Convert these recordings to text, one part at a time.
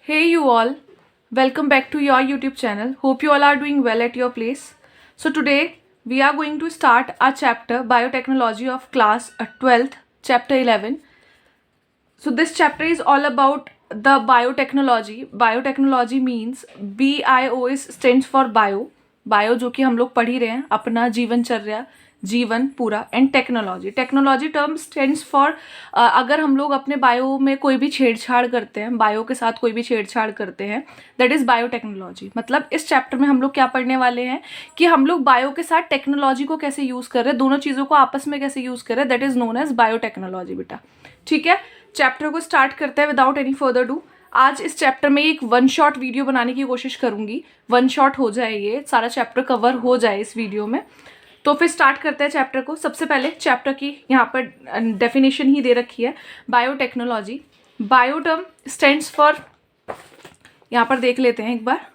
Hey you all, welcome back to your YouTube channel. Hope you all are doing well at your place. So today we are going to start our chapter Biotechnology of class 12th, chapter 11. So this chapter is all about the biotechnology. Biotechnology means BIO is stands for bio जो कि हम लोग पढ़ ही रहे हैं, अपना जीवनचर्या, जीवन पूरा, and technology term stands for अगर हम लोग अपने बायो में कोई भी छेड़छाड़ करते हैं, बायो के साथ कोई भी छेड़छाड़ करते हैं, दैट इज बायोटेक्नोलॉजी. मतलब इस चैप्टर में हम लोग क्या पढ़ने वाले हैं कि हम लोग बायो के साथ टेक्नोलॉजी को कैसे यूज कर रहे हैं, दोनों चीजों को आपस में कैसे यूज कर रहे हैं, that is known as biotechnology बेटा. ठीक है, चैप्टर को स्टार्ट करते हैं विदाउट एनी फर्दर डू. आज इस चैप्टर में एक वन शॉट वीडियो बनाने की कोशिश करूंगी. वन शॉट हो जाए, ये सारा चैप्टर कवर हो जाए इस वीडियो में. तो फिर स्टार्ट करते हैं चैप्टर को. सबसे पहले चैप्टर की यहाँ पर डेफिनेशन ही दे रखी है, biotechnology. Bio term stands for, यहाँ पर देख लेते हैं एक बार.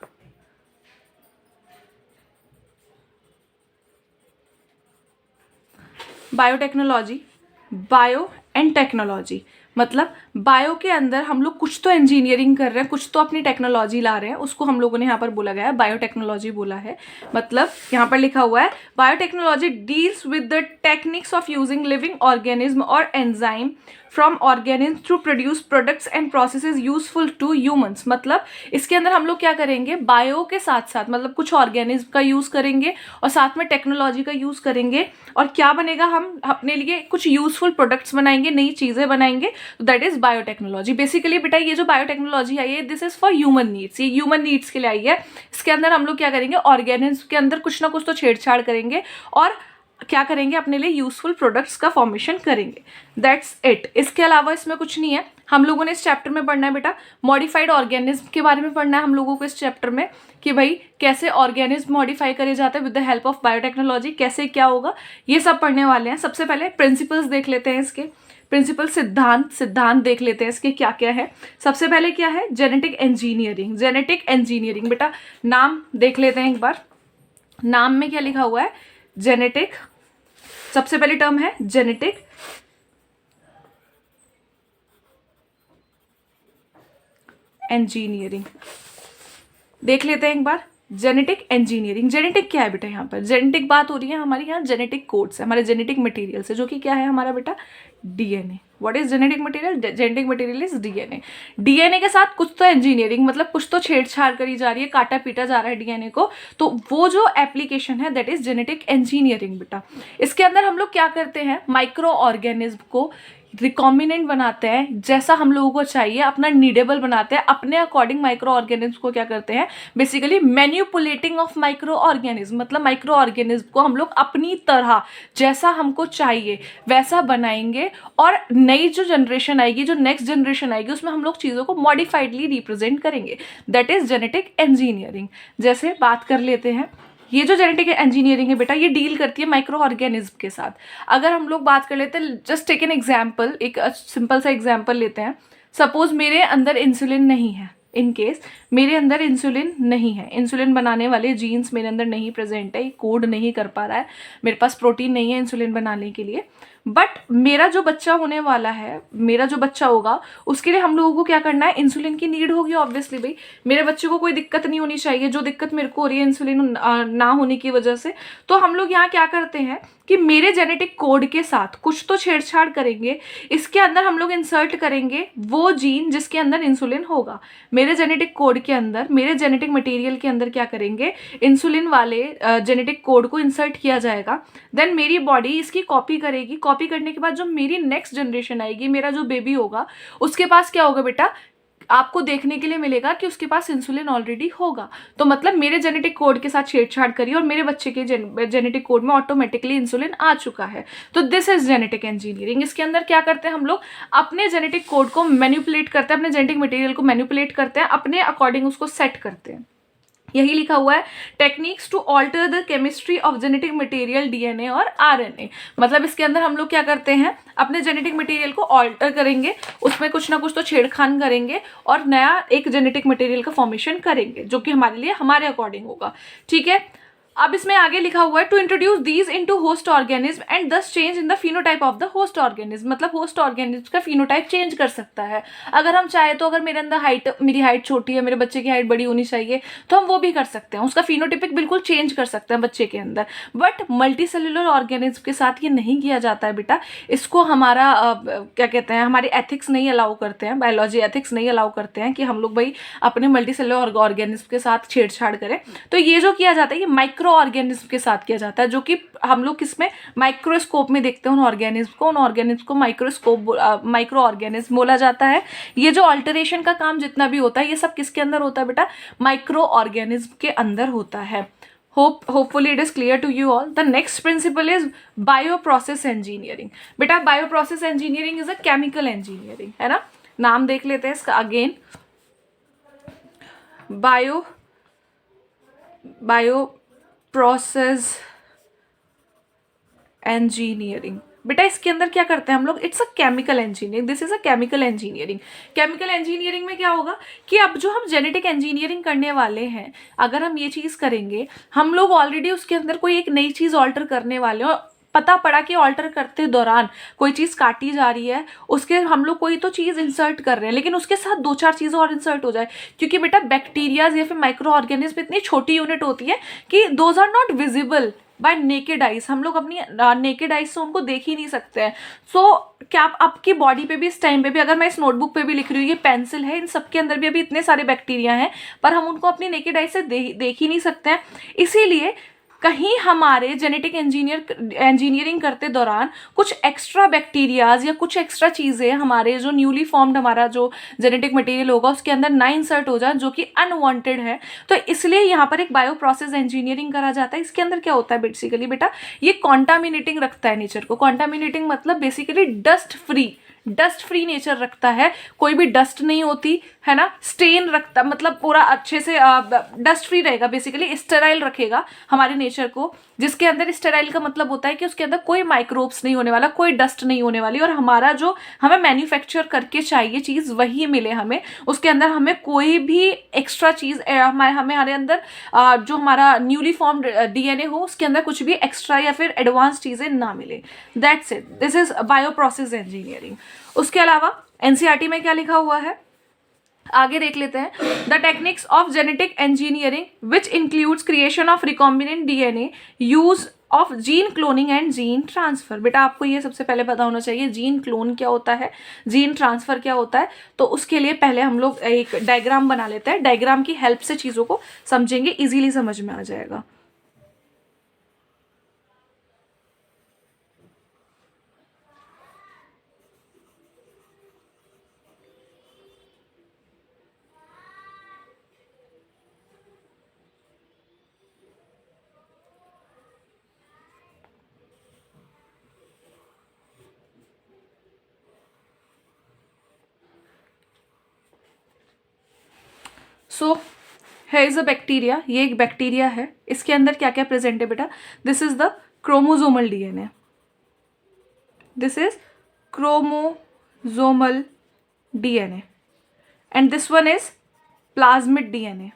बायोटेक्नोलॉजी, बायो एंड टेक्नोलॉजी, मतलब बायो के अंदर हम लोग कुछ तो इंजीनियरिंग कर रहे हैं, कुछ तो अपनी टेक्नोलॉजी ला रहे हैं, उसको हम लोगों ने यहाँ पर बोला गया है बायोटेक्नोलॉजी बोला है. मतलब यहाँ पर लिखा हुआ है biotechnology deals with the techniques of using living organism और enzyme from organism to produce products and processes useful to humans. मतलब इसके अंदर हम लोग क्या करेंगे, बायो के साथ साथ मतलब कुछ ऑर्गेनिज्म का यूज करेंगे और साथ में टेक्नोलॉजी का यूज करेंगे, और क्या बनेगा, हम अपने लिए कुछ यूजफुल प्रोडक्ट्स बनाएंगे, नई चीजें बनाएंगे. That is biotechnology. बेसिकली बेटा ये जो बायोटेक्नोलॉजी है, ये this is for human needs, ये ह्यूमन नीड्स के लिए आई है. इसके अंदर हम लोग क्या करेंगे, ऑर्गेनिज्म के अंदर कुछ ना कुछ तो छेड़छाड़ करेंगे और क्या करेंगे, अपने लिए यूजफुल प्रोडक्ट्स का फॉर्मेशन करेंगे. That's it. इसके अलावा इसमें कुछ नहीं है. हम लोगों ने इस चैप्टर में पढ़ना है बेटा मॉडिफाइड ऑर्गेनिज्म के बारे में पढ़ना है हम लोगों को इस चैप्टर में, कि भाई कैसे ऑर्गेनिज्म मॉडिफाई करे जाते हैं with the help of biotechnology, कैसे क्या होगा, ये सब पढ़ने वाले हैं. सबसे पहले प्रिंसिपल्स देख लेते हैं इसके. प्रिंसिपल सिद्धांत देख लेते हैं इसके क्या क्या है. सबसे पहले क्या है, जेनेटिक इंजीनियरिंग. जेनेटिक इंजीनियरिंग बेटा नाम देख लेते हैं एक बार. नाम में क्या लिखा हुआ है, जेनेटिक. सबसे पहली टर्म है जेनेटिक इंजीनियरिंग. देख लेते हैं एक बार जेनेटिक इंजीनियरिंग. जेनेटिक क्या है बेटा, यहाँ पर जेनेटिक बात हो रही है हमारी, यहाँ जेनेटिक कोड्स है, हमारे जेनेटिक मटेरियल से, जो कि क्या है हमारा बेटा DNA. What is genetic material, genetic material is DNA. DNA के साथ कुछ तो इंजीनियरिंग, मतलब कुछ तो छेड़छाड़ करी जा रही है, काटा पीटा जा रहा है डीएनए को, तो वो जो एप्लीकेशन है दैट इज जेनेटिक इंजीनियरिंग बेटा. इसके अंदर हम लोग क्या करते हैं, माइक्रो ऑर्गेनिज्म को रिकॉम्बिनेंट बनाते हैं जैसा हम लोगों को चाहिए, अपना नीडेबल बनाते हैं अपने अकॉर्डिंग. माइक्रो ऑर्गेनिज्म को क्या करते हैं, basically manipulating of micro organism, मतलब माइक्रो ऑर्गेनिज्म को हम लोग अपनी तरह जैसा हमको चाहिए वैसा बनाएंगे, और नई जो जनरेशन आएगी, जो नेक्स्ट जनरेशन आएगी, उसमें हम लोग चीज़ों को मॉडिफाइडली रिप्रेजेंट करेंगे. That is genetic engineering. जैसे बात कर लेते हैं, ये जो जेनेटिक इंजीनियरिंग है बेटा, ये डील करती है माइक्रो ऑर्गेनिज्म के साथ. अगर हम लोग बात कर लेते हैं, जस्ट टेक एन एग्जाम्पल, एक सिंपल सा एग्जाम्पल लेते हैं. सपोज मेरे अंदर इंसुलिन नहीं है, इन केस मेरे अंदर इंसुलिन नहीं है, इंसुलिन बनाने वाले जीन्स मेरे अंदर नहीं प्रेजेंट है, कोड नहीं कर पा रहा है, मेरे पास प्रोटीन नहीं है इंसुलिन बनाने के लिए. बट मेरा जो बच्चा होने वाला है, मेरा जो बच्चा होगा, उसके लिए हम लोगों को क्या करना है, इंसुलिन की नीड होगी ऑब्वियसली. भाई मेरे बच्चे को कोई दिक्कत नहीं होनी चाहिए, जो दिक्कत मेरे को हो रही है इंसुलिन ना होने की वजह से. तो हम लोग यहाँ क्या करते हैं कि मेरे जेनेटिक कोड के साथ कुछ तो छेड़छाड़ करेंगे, इसके अंदर हम लोग इंसर्ट करेंगे वो जीन जिसके अंदर इंसुलिन होगा. मेरे जेनेटिक कोड के अंदर, मेरे जेनेटिक मटेरियल के अंदर क्या करेंगे, इंसुलिन वाले जेनेटिक कोड को इंसर्ट किया जाएगा. देन मेरी बॉडी इसकी कॉपी करेगी. कॉपी करने के बाद जो मेरी नेक्स्ट जनरेशन आएगी, मेरा जो बेबी होगा, उसके पास क्या होगा बेटा, आपको देखने के लिए मिलेगा कि उसके पास इंसुलिन ऑलरेडी होगा. तो मतलब मेरे जेनेटिक कोड के साथ छेड़छाड़ करिए और मेरे बच्चे के जेनेटिक कोड में ऑटोमेटिकली इंसुलिन आ चुका है. तो दिस इज जेनेटिक इंजीनियरिंग. इसके अंदर क्या करते हैं हम लोग, अपने जेनेटिक कोड को मैनिपुलेट करते हैं, अपने जेनेटिक मटेरियल को मैनिपुलेट करते हैं, अपने अकॉर्डिंग उसको सेट करते हैं. यही लिखा हुआ है, techniques to alter the chemistry of genetic material DNA और आरएनए. मतलब इसके अंदर हम लोग क्या करते हैं, अपने जेनेटिक मटेरियल को ऑल्टर करेंगे, उसमें कुछ ना कुछ तो छेड़खान करेंगे और नया एक जेनेटिक मटेरियल का फॉर्मेशन करेंगे जो कि हमारे लिए हमारे अकॉर्डिंग होगा. ठीक है, अब इसमें आगे लिखा हुआ है to introduce these into host organism and thus change in the phenotype of the host organism, मतलब होस्ट ऑर्गेनिज्म का फिनोटाइप चेंज कर सकता है अगर हम चाहे तो। अगर मेरे अंदर मेरी हाइट छोटी है, मेरे बच्चे की हाइट बड़ी होनी चाहिए, तो हम वो भी कर सकते हैं, उसका फिनोटिपिक बिल्कुल चेंज कर सकते हैं बच्चे के अंदर। बट मल्टी सेलुलर ऑर्गेनिज्म के साथ ये नहीं किया जाता है बेटा, इसको हमारा क्या कहते हैं, हमारे एथिक्स नहीं अलाउ करते हैं, बायोलॉजी एथिक्स नहीं अलाउ करते हैं कि हम लोग भाई अपने मल्टी सेलुलर ऑर्गेनिज्म के साथ छेड़छाड़ करें। तो ये जो किया जाता है ये माइक्रो ऑर्गेनिज्म के साथ किया जाता है, जो कि हम लोग किसमें माइक्रोस्कोप में देखते हैं उन ऑर्गेनिज्म को माइक्रो ऑर्गेनिज्म बोला जाता है। ये जो अल्टरेशन का काम जितना भी होता है ये सब किसके अंदर होता है बेटा, माइक्रो ऑर्गेनिज्म के अंदर होता है। Hopefully it is clear to you all. The next principle is bioprocess engineering. बेटा bioprocess engineering is a chemical engineering, है ना। नाम देख लेते हैं इसका अगेन, bioprocess engineering। बेटा इसके अंदर क्या करते हैं हम लोग, it's a chemical engineering, this is a chemical engineering. Chemical engineering में क्या होगा कि अब जो हम जेनेटिक इंजीनियरिंग करने वाले हैं, अगर हम ये चीज़ करेंगे, हम लोग ऑलरेडी उसके अंदर कोई एक नई चीज़ ऑल्टर करने वाले हैं, पता पड़ा कि ऑल्टर करते दौरान कोई चीज़ काटी जा रही है, उसके हम लोग कोई तो चीज़ इंसर्ट कर रहे हैं, लेकिन उसके साथ 2-4 चीज़ें और इंसर्ट हो जाए, क्योंकि बेटा बैक्टीरियाज या फिर माइक्रो ऑर्गेनिज्म इतनी छोटी यूनिट होती है कि those are not visible by naked eyes, हम लोग अपनी नेकेड आइज से उनको देख ही नहीं सकते हैं। सो क्या आप आपकी बॉडी पे भी इस टाइम पे भी, अगर मैं इस नोटबुक पे भी लिख रही हूँ, ये पेंसिल है, इन सब के अंदर भी अभी इतने सारे बैक्टीरिया हैं, पर हम उनको अपनी नेकेड आइज से देख ही नहीं सकते हैं। इसीलिए कहीं हमारे जेनेटिक इंजीनियरिंग करते दौरान कुछ एक्स्ट्रा बैक्टीरियाज या कुछ एक्स्ट्रा चीज़ें हमारे जो न्यूली फॉर्म्ड हमारा जो जेनेटिक मटेरियल होगा उसके अंदर ना इंसर्ट हो जाए, जो कि अनवांटेड है। तो इसलिए यहाँ पर एक बायो प्रोसेस इंजीनियरिंग करा जाता है। इसके अंदर क्या होता है बेसिकली बेटा, ये कॉन्टामिनेटिंग रखता है नेचर को। कॉन्टामिनेटिंग मतलब बेसिकली डस्ट फ्री नेचर रखता है, कोई भी डस्ट नहीं होती है ना, स्टेन रखता, मतलब पूरा अच्छे से डस्ट फ्री रहेगा, बेसिकली स्टेराइल रखेगा हमारे नेचर को, जिसके अंदर स्टेराइल का मतलब होता है कि उसके अंदर कोई माइक्रोब्स नहीं होने वाला, कोई डस्ट नहीं होने वाली, और हमारा जो हमें मैन्युफैक्चर करके चाहिए चीज़ वही मिले हमें, उसके अंदर हमें कोई भी एक्स्ट्रा चीज़ हमारे अंदर जो हमारा न्यूली फॉर्म्ड डीएनए हो उसके अंदर कुछ भी एक्स्ट्रा या फिर एडवांस चीज़ें ना मिले। That's it, this is bio process engineering. उसके अलावा एनसीईआरटी में क्या लिखा हुआ है आगे देख लेते हैं। The techniques of genetic engineering which includes creation of recombinant DNA, use of gene cloning and gene transfer. बेटा आपको ये सबसे पहले पता होना चाहिए जीन क्लोन क्या होता है, जीन ट्रांसफर क्या होता है। तो उसके लिए पहले हम लोग एक डायग्राम बना लेते हैं, डायग्राम की हेल्प से चीज़ों को समझेंगे, इजीली समझ में आ जाएगा। सो है इज अ बैक्टीरिया, ये एक बैक्टीरिया है, इसके अंदर क्या क्या प्रेजेंट है बेटा, this is the chromosomal DNA, this is chromosomal DNA and this one is plasmid DNA.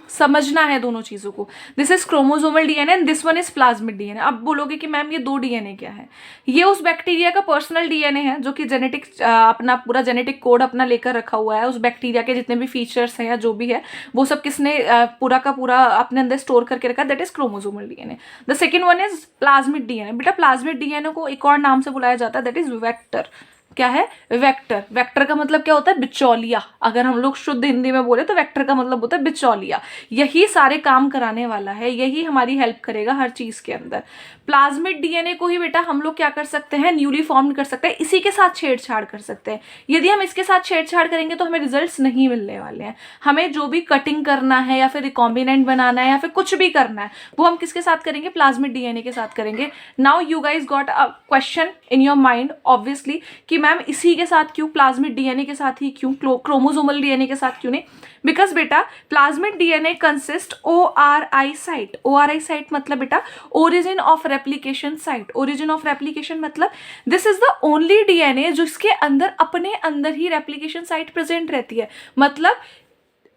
समझना है दोनों चीज़ों को, this is chromosomal DNA and this one is plasmid DNA. अब बोलोगे कि मैम ये 2 डीएनए क्या है, ये उस बैक्टीरिया का पर्सनल डीएनए है जो कि जेनेटिक अपना पूरा जेनेटिक कोड अपना लेकर रखा हुआ है, उस बैक्टीरिया के जितने भी फीचर्स हैं या जो भी है वो सब किसने पूरा का पूरा अपने अंदर स्टोर करके रखा, that is chromosomal DNA. The second one is plasmid DNA. बेटा प्लाज्मिड डीएनए को एक और नाम से बुलाया जाता है, दैट इज वेक्टर। क्या है, वेक्टर। वेक्टर का मतलब क्या होता है, बिचौलिया। अगर हम लोग शुद्ध हिंदी में बोले तो वेक्टर का मतलब होता है बिचौलिया। यही सारे काम कराने वाला है, यही हमारी हेल्प करेगा हर चीज के अंदर। प्लाज्मिड डीएनए को ही बेटा हम लोग क्या कर सकते हैं, न्यूली फॉर्म्ड कर सकते हैं, इसी के साथ छेड़छाड़ कर सकते हैं। यदि हम इसके साथ छेड़छाड़ करेंगे तो हमें रिजल्ट्स नहीं मिलने वाले हैं। हमें जो भी कटिंग करना है या फिर रिकॉम्बिनेंट बनाना है या फिर कुछ भी करना है वो हम किसके साथ करेंगे, प्लाज्मिड डीएनए के साथ करेंगे। Now you guys got a question in your mind obviously कि मैम इसी के साथ क्यों, प्लाज्मिड डीएनए के साथ ही क्यों, क्रोमोसोमल डीएनए के साथ क्यों नहीं। बिकॉज बेटा plasmid DNA consist ORI site. ORI site मतलब बेटा origin of replication site. Origin of replication मतलब this is the only DNA जिसके अंदर अपने अंदर ही रेप्लिकेशन साइट प्रेजेंट रहती है। मतलब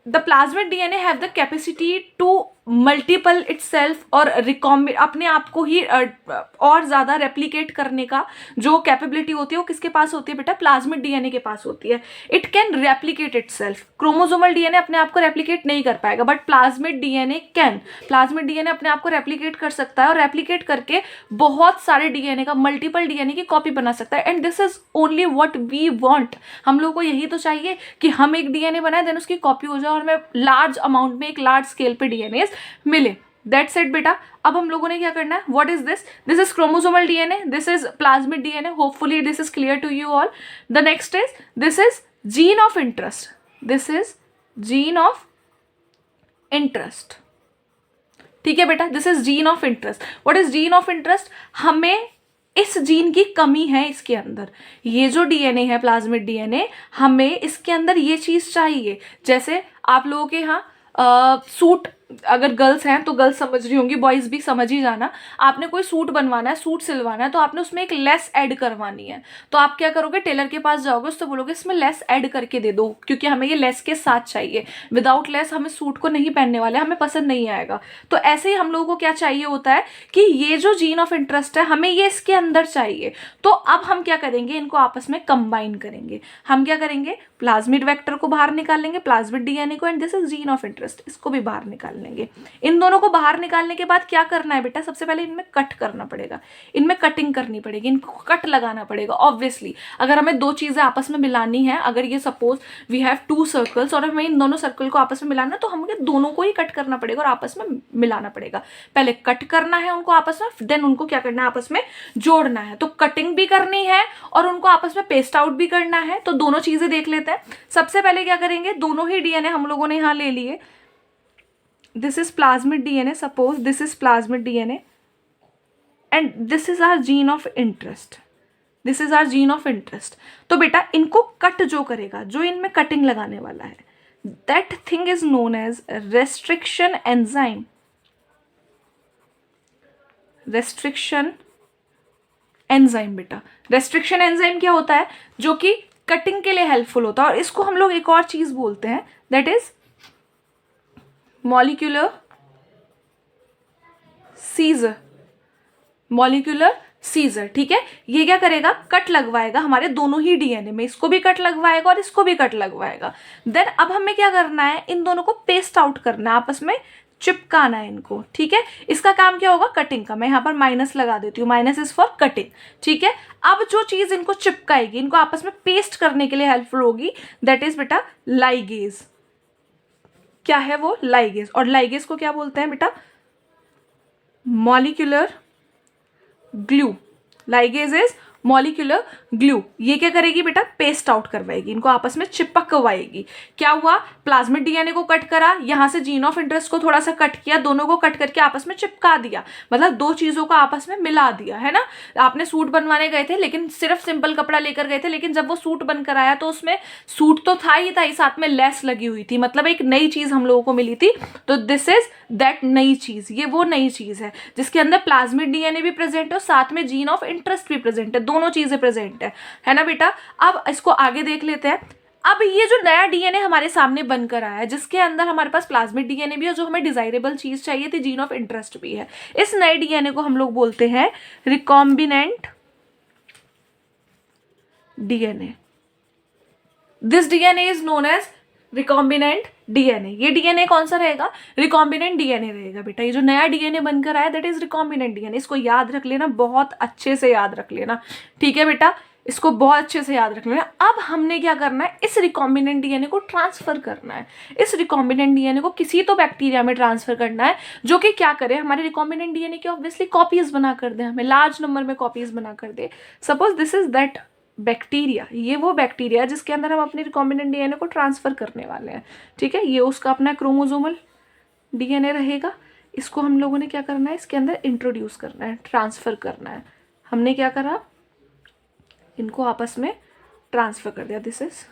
the plasmid DNA have the capacity to multiple itself और अपने आप को ही और ज़्यादा रेप्लिकेट करने का जो कैपेबिलिटी होती है वो किसके पास होती है बेटा? प्लाज्मिड डीएनए के पास होती है. It can replicate itself. Chromosomal DNA अपने आप को रेप्लिकेट नहीं कर पाएगा, but plasmid DNA can. Plasmid DNA अपने आप को रेप्लिकेट कर सकता है और रेप्लिकेट करके बहुत सारे डीएनए का, मल्टीपल डीएनए की कॉपी बना सकता है. And this is only what we want. हम लोग को यही तो चाहिए कि हम एक डीएनए बनाए, देन उसकी कॉपी हो जाए और हमें लार्ज अमाउंट में, एक लार्ज स्केल पे डीएनए मिले. दैट्स इट बेटा. अब हम लोगों ने क्या करना है? What is this? This is chromosomal DNA, this is plasmid DNA. Hopefully this is clear to you all. The next is, this is gene of interest. This is gene of interest. ठीक है बेटा, this is gene of interest. What is gene of interest? हमें इस gene की कमी है इसके अंदर. ये जो डीएनए है, प्लाज्मिड डीएनए, हमें इसके अंदर ये चीज चाहिए. जैसे आप लोगों के यहाँ सूट, अगर गर्ल्स हैं तो गर्ल्स समझ रही होंगी, बॉयज भी समझ ही जाना. आपने कोई सूट बनवाना है, सूट सिलवाना है, तो आपने उसमें एक लेस ऐड करवानी है. तो आप क्या करोगे? टेलर के पास जाओगे, उससे बोलोगे इसमें लेस ऐड करके दे दो, क्योंकि हमें ये लेस के साथ चाहिए. विदाउट लेस हम इस सूट को नहीं पहनने वाले, हमें पसंद नहीं आएगा. तो ऐसे ही हम लोगों को क्या चाहिए होता है कि ये जो जीन ऑफ इंटरेस्ट है, हमें ये इसके अंदर चाहिए. तो अब हम क्या करेंगे? इनको आपस में कंबाइन करेंगे. हम क्या करेंगे? प्लाज्मिड वेक्टर को बाहर निकाल लेंगे, प्लाज्मिड डीएनए को, and this is gene of interest, इसको भी बाहर निकाल लेंगे. इन दोनों को बाहर निकालने के बाद क्या करना है बेटा? सबसे पहले इनमें कट करना पड़ेगा, इनमें कटिंग करनी पड़ेगी, इनको कट लगाना पड़ेगा. ऑब्वियसली अगर हमें दो चीजें आपस में मिलानी है, अगर ये सपोज वी हैव 2 सर्कल्स और हमें इन दोनों सर्कल को आपस में मिलाना है, तो हमें दोनों को ही कट करना पड़ेगा और आपस में मिलाना पड़ेगा. पहले कट करना है उनको आपस में, देन उनको क्या करना है? आपस में जोड़ना है. तो कटिंग भी करनी है और उनको आपस में पेस्ट आउट भी करना है. तो दोनों चीजें देख लेते हैं. सबसे पहले क्या करेंगे? दोनों ही डीएनए हम लोगों ने यहां ले लिए. This is plasmid DNA. Suppose this is plasmid DNA and this is our gene of interest. This is our gene of interest. तो बेटा इनको कट जो करेगा, जो इनमें कटिंग लगाने वाला है, that thing is known as restriction enzyme. Restriction enzyme बेटा. Restriction enzyme क्या होता है? जो कि कटिंग के लिए हेल्पफुल होता है. और इसको हम लोग एक और चीज बोलते हैं, that is molecular scissor. Molecular scissor. ठीक है, ये क्या करेगा? कट लगवाएगा हमारे दोनों ही डीएनए में. इसको भी कट लगवाएगा और इसको भी कट लगवाएगा. देन अब हमें क्या करना है? इन दोनों को पेस्ट आउट करना है, आपस में चिपकाना है इनको. ठीक है, इसका काम क्या होगा? कटिंग का. मैं यहाँ पर माइनस लगा देती हूँ, माइनस इज फॉर कटिंग. ठीक है, अब जो चीज इनको चिपकाएगी, इनको आपस में पेस्ट करने के लिए हेल्पफुल होगी, दैट इज बेटा लाइगेज. क्या है वो? लाइगेज. और लाइगेज को क्या बोलते हैं बेटा? Molecular glue. Ligase is molecular glue. ये क्या करेगी बेटा? पेस्ट आउट करवाएगी, इनको आपस में चिपकवाएगी. क्या हुआ? प्लाज्मिड डीएनए को कट करा, यहां से जीन ऑफ इंटरेस्ट को थोड़ा सा कट किया, दोनों को कट करके आपस में चिपका दिया. मतलब दो चीजों को आपस में मिला दिया, है ना. आपने सूट बनवाने गए थे, लेकिन सिर्फ सिंपल कपड़ा लेकर गए थे, लेकिन जब वो सूट बनकर आया तो उसमें सूट तो था ही था, साथ में लेस लगी हुई थी. मतलब एक नई चीज हम लोगों को मिली थी. तो दिस इज दैट नई चीज. ये वो नई चीज है जिसके अंदर प्लाज्मिड डीएनए भी प्रेजेंट है और साथ में जीन ऑफ इंटरेस्ट भी प्रेजेंट है. दोनों चीजें प्रेजेंट है ना बेटा. अब इसको आगे देख लेते हैं. अब ये जो नया डीएनए हमारे सामने बनकर आया है, जिसके अंदर हमारे पास प्लाज्मिड डीएनए भी है, जो हमें डिजायरेबल चीज चाहिए थी, जीन ऑफ इंटरेस्ट भी है. इस नए डीएनए को हम लोग बोलते हैं recombinant DNA. This DNA is known as recombinant DNA. ये डीएनए कौन सा रहेगा? रिकॉम्बिनेंट डीएनए रहेगा बेटा. ये जो नया डीएनए बनकर आया, दैट इज रिकॉम्बिनेंट डीएनए. इसको याद रख लेना, बहुत अच्छे से याद रख लेना. ठीक है बेटा, इसको बहुत अच्छे से याद रख लेना. अब हमने क्या करना है? इस रिकॉम्बिनेंट डीएनए को ट्रांसफर करना है. इस रिकॉम्बिनेंट डीएनए को किसी तो बैक्टीरिया में ट्रांसफर करना है, जो कि क्या करे? हमारे रिकॉम्बिनेंट डीएनए की ऑब्वियसली कॉपीज बना कर दे, हमें लार्ज नंबर में कॉपीज बना कर दे. Suppose this is that bacteria. ये वो बैक्टीरिया जिसके अंदर हम अपने रिकॉम्बिनेंट डीएनए को ट्रांसफर करने वाले हैं. ठीक है, ये उसका अपना क्रोमोसोमल डीएनए रहेगा. इसको हम लोगों ने क्या करना है? इसके अंदर इंट्रोड्यूस करना है, ट्रांसफर करना है. हमने क्या करा? इनको आपस में ट्रांसफर कर दिया. This is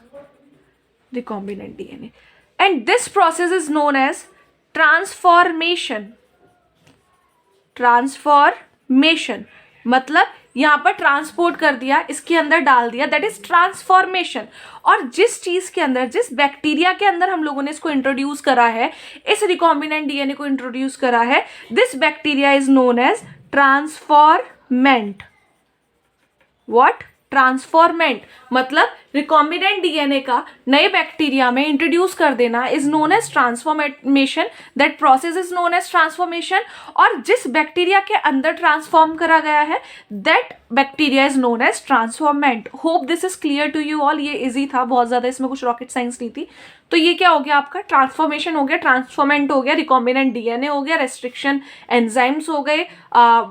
recombinant DNA and this process is known as transformation. Transformation मतलब यहाँ पर ट्रांसपोर्ट कर दिया, इसके अंदर डाल दिया, दैट इज ट्रांसफॉर्मेशन। और जिस चीज के अंदर, जिस बैक्टीरिया के अंदर हम लोगों ने इसको इंट्रोड्यूस करा है, इस रिकॉम्बिनेंट डीएनए को इंट्रोड्यूस करा है, this bacteria is known as transformant. What? Transformant. मतलब रिकॉम्बिनेंट डीएनए का नए बैक्टीरिया में इंट्रोड्यूस कर देना is known as transformation, that process is known as transformation. और जिस बैक्टीरिया के अंदर ट्रांसफॉर्म करा गया है, that bacteria is known as transformant. Hope this is clear to you all. ये इजी था बहुत ज्यादा, इसमें कुछ रॉकेट साइंस नहीं थी। तो ये क्या हो गया आपका? ट्रांसफॉर्मेशन हो गया, ट्रांसफॉर्मेंट हो गया, रिकॉम्बिनेंट डीएनए हो गया, रेस्ट्रिक्शन एंजाइम्स हो गए,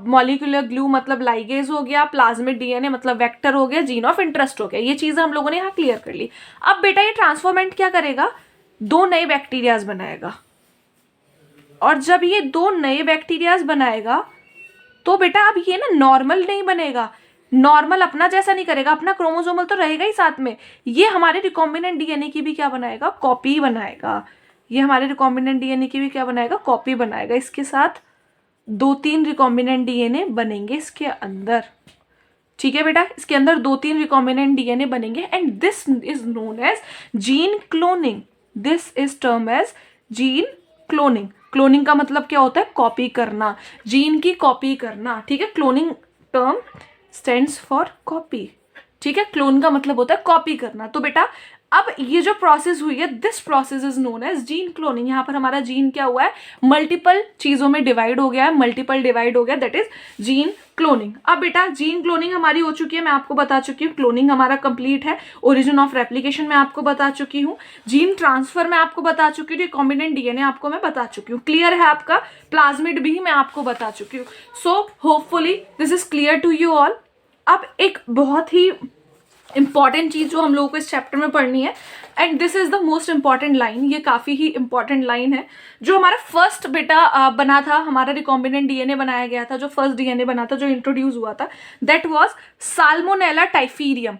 मॉलिक्यूलर ग्लू मतलब लाइगेज हो गया, प्लाज्मिड डीएनए मतलब वेक्टर हो गया, जीन ऑफ इंटरेस्ट हो गया। ये चीजें हम लोगों ने यहाँ क्लियर कर ली। अब बेटा ये ट्रांसफॉर्मेंट क्या करेगा? दो नए बैक्टीरियाज बनाएगा। और जब ये दो नए बैक्टीरियाज बनाएगा तो बेटा अब ये ना नॉर्मल नहीं बनेगा, नॉर्मल अपना जैसा नहीं करेगा, अपना क्रोमोसोमल तो रहेगा ही साथ में, ये हमारे रिकॉम्बिनेंट डीएनए की भी क्या बनाएगा? कॉपी बनाएगा। ये हमारे रिकॉम्बिनेंट डीएनए की भी क्या बनाएगा? कॉपी बनाएगा। इसके साथ 2-3 रिकॉम्बिनेंट डीएनए बनेंगे इसके अंदर। ठीक है बेटा, इसके अंदर 2-3 रिकॉम्बिनेंट डीएनए बनेंगे and this is known as gene cloning. This is term as gene cloning. Cloning का मतलब क्या होता है? कॉपी करना, जीन की कॉपी करना। ठीक है, cloning term stands for copy. ठीक है, क्लोन का मतलब होता है कॉपी करना। तो बेटा अब ये जो प्रोसेस हुई है, this process is known as gene cloning. यहाँ पर हमारा जीन क्या हुआ है? मल्टीपल चीजों में डिवाइड हो गया है, मल्टीपल डिवाइड हो गया, दैट इज जीन क्लोनिंग। अब बेटा जीन क्लोनिंग हमारी हो चुकी है, मैं आपको बता चुकी हूँ। क्लोनिंग हमारा कंप्लीट है। ओरिजिन ऑफ रेप्लिकेशन मैं आपको बता चुकी हूँ। जीन ट्रांसफर मैं आपको बता चुकी हूँ। रिकॉम्बिनेंट डीएनए आपको मैं बता चुकी हूँ। क्लियर है आपका? प्लाज्मिड भी मैं आपको बता चुकी हूँ। So hopefully this is clear to you all. अब एक बहुत ही इंपॉर्टेंट चीज जो हम लोगों को इस चैप्टर में पढ़नी है, and this is the most important line, ये काफी ही इंपॉर्टेंट लाइन है। जो हमारा फर्स्ट बेटा बना था, हमारा रिकॉम्बिनेंट डीएनए बनाया गया था, जो फर्स्ट डीएनए बना था, जो इंट्रोड्यूस हुआ था, दैट वाज साल्मोनेला टाइफीरियम।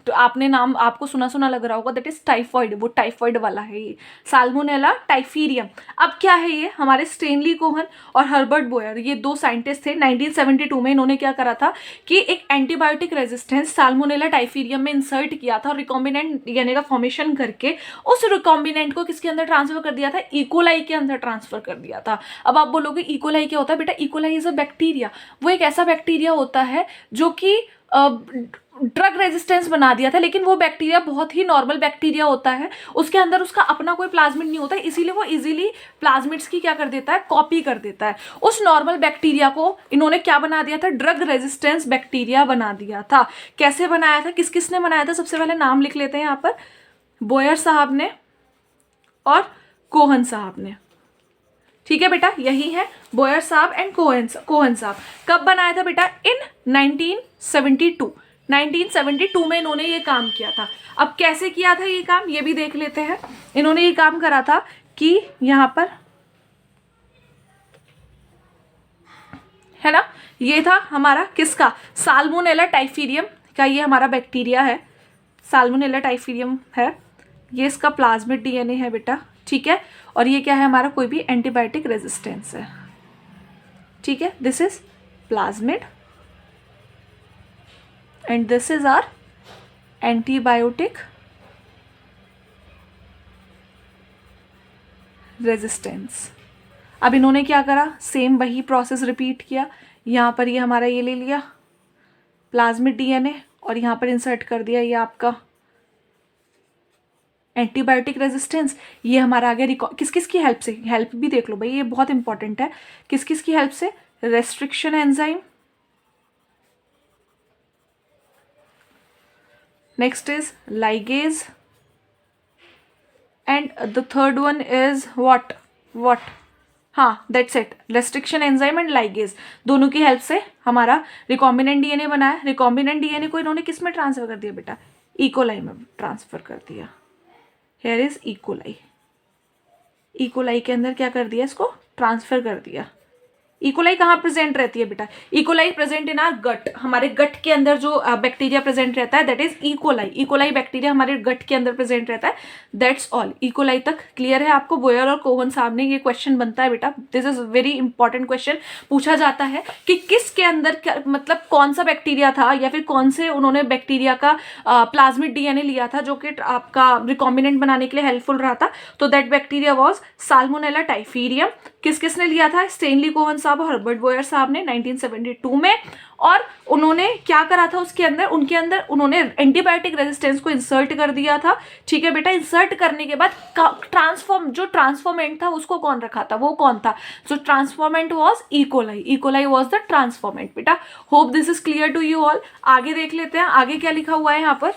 तो आपने नाम आपको सुना सुना लग रहा होगा, दैट इज टाइफॉइड। वो टाइफॉइड वाला है ये, साल्मोनेला टाइफीरियम। अब क्या है ये? हमारे स्टेनली कोहन और हर्बर्ट बोयर, ये दो साइंटिस्ट थे। 1972 में इन्होंने क्या करा था कि एक एंटीबायोटिक रेजिस्टेंस साल्मोनेला टाइफीरियम में इंसर्ट किया था और रिकॉम्बिनेंट डीएनए का फॉर्मेशन करके उस रिकॉम्बिनेंट को किसके अंदर ट्रांसफर कर दिया था? इकोलाई के अंदर ट्रांसफर कर दिया था। अब आप बोलोगे इकोलाई क्या होता है? बेटा इकोलाई इज अ बैक्टीरिया। वो एक ऐसा बैक्टीरिया होता है जो कि ड्रग रेजिस्टेंस बना दिया था, लेकिन वो बैक्टीरिया बहुत ही नॉर्मल बैक्टीरिया होता है, उसके अंदर उसका अपना कोई प्लाज्मिड नहीं होता, इसीलिए वो इजीली प्लाज्मिड्स की क्या कर देता है? कॉपी कर देता है। उस नॉर्मल बैक्टीरिया को इन्होंने क्या बना दिया था? ड्रग रेजिस्टेंस बैक्टीरिया बना दिया था। कैसे बनाया था? किस किसने बनाया था? सबसे पहले नाम लिख लेते हैं यहाँ पर, बोयर साहब ने और कोहन साहब ने। ठीक है बेटा, यही है बोयर साहब एंड कोहन साहब। कब बनाया था बेटा? इन 1972 में इन्होंने ये काम किया था। अब कैसे किया था ये काम, ये भी देख लेते हैं। इन्होंने ये काम करा था कि यहाँ पर है ना, ये था हमारा किसका? साल्मोनेला टाइफीरियम का। ये हमारा बैक्टीरिया है, साल्मोनेला टाइफीरियम है। ये इसका प्लाज्मिड डीएनए है बेटा। ठीक है, और ये क्या है? हमारा कोई भी एंटीबायोटिक रेजिस्टेंस है। ठीक है, this is plasmid and this is our antibiotic resistance. अब इन्होंने क्या करा? सेम वही प्रोसेस रिपीट किया। यहाँ पर ये हमारा ये ले लिया प्लाज्मिड डीएनए और यहाँ पर इंसर्ट कर दिया ये आपका एंटीबायोटिक रेजिस्टेंस। ये हमारा आ गया किस किस की हेल्प से? हेल्प भी देख लो भाई, ये बहुत इंपॉर्टेंट है। किस किस की हेल्प से? Restriction enzyme, next is ligase and the third one is what? हाँ, that's it, restriction enzyme and ligase. दोनों की हेल्प से हमारा रिकॉम्बिनेंट डीएनए बना है। रिकॉम्बिनेंट डीएनए को इन्होंने किस में ट्रांसफर कर दिया बेटा? इकोलाई में ट्रांसफर कर दिया। Here is E coli. इकोलाई के अंदर क्या कर दिया? इसको ट्रांसफर कर दिया। इकोलाई कहाँ प्रेजेंट रहती है बेटा? इकोलाई प्रेजेंट इन आर गट, हमारे गट के अंदर जो बैक्टीरिया प्रेजेंट रहता है that is E coli. E coli bacteria हमारे गट के अंदर प्रेजेंट रहता है, दैट्स ऑल। इकोलाई तक क्लियर है आपको? बोयर और कोहन साहब ने ये क्वेश्चन बनता है बेटा, this is very important question. पूछा जाता है कि किसके अंदर मतलब कौन सा बैक्टीरिया था या फिर कौन से उन्होंने बैक्टीरिया का प्लाज्मिड डीएनए लिया था जो कि आपका रिकॉम्बिनेंट बनाने के लिए हेल्पफुल रहा था। तो दैट बैक्टीरिया वाज साल्मोनेला टाइफीरियम। किस किसने लिया था? स्टेनली कोहन साहब और हर्बर्ट बोयर साहब ने 1972 में। और उन्होंने क्या करा था उसके अंदर? उनके अंदर उन्होंने एंटीबायोटिक रेजिस्टेंस को इंसर्ट कर दिया था। ठीक है बेटा, इंसर्ट करने के बाद जो ट्रांसफॉर्मेंट था उसको कौन रखा था? वो कौन था? जो transformant was E coli. E coli was the transformant बेटा। Hope this is clear to you all. आगे देख लेते हैं, आगे क्या लिखा हुआ है यहाँ पर।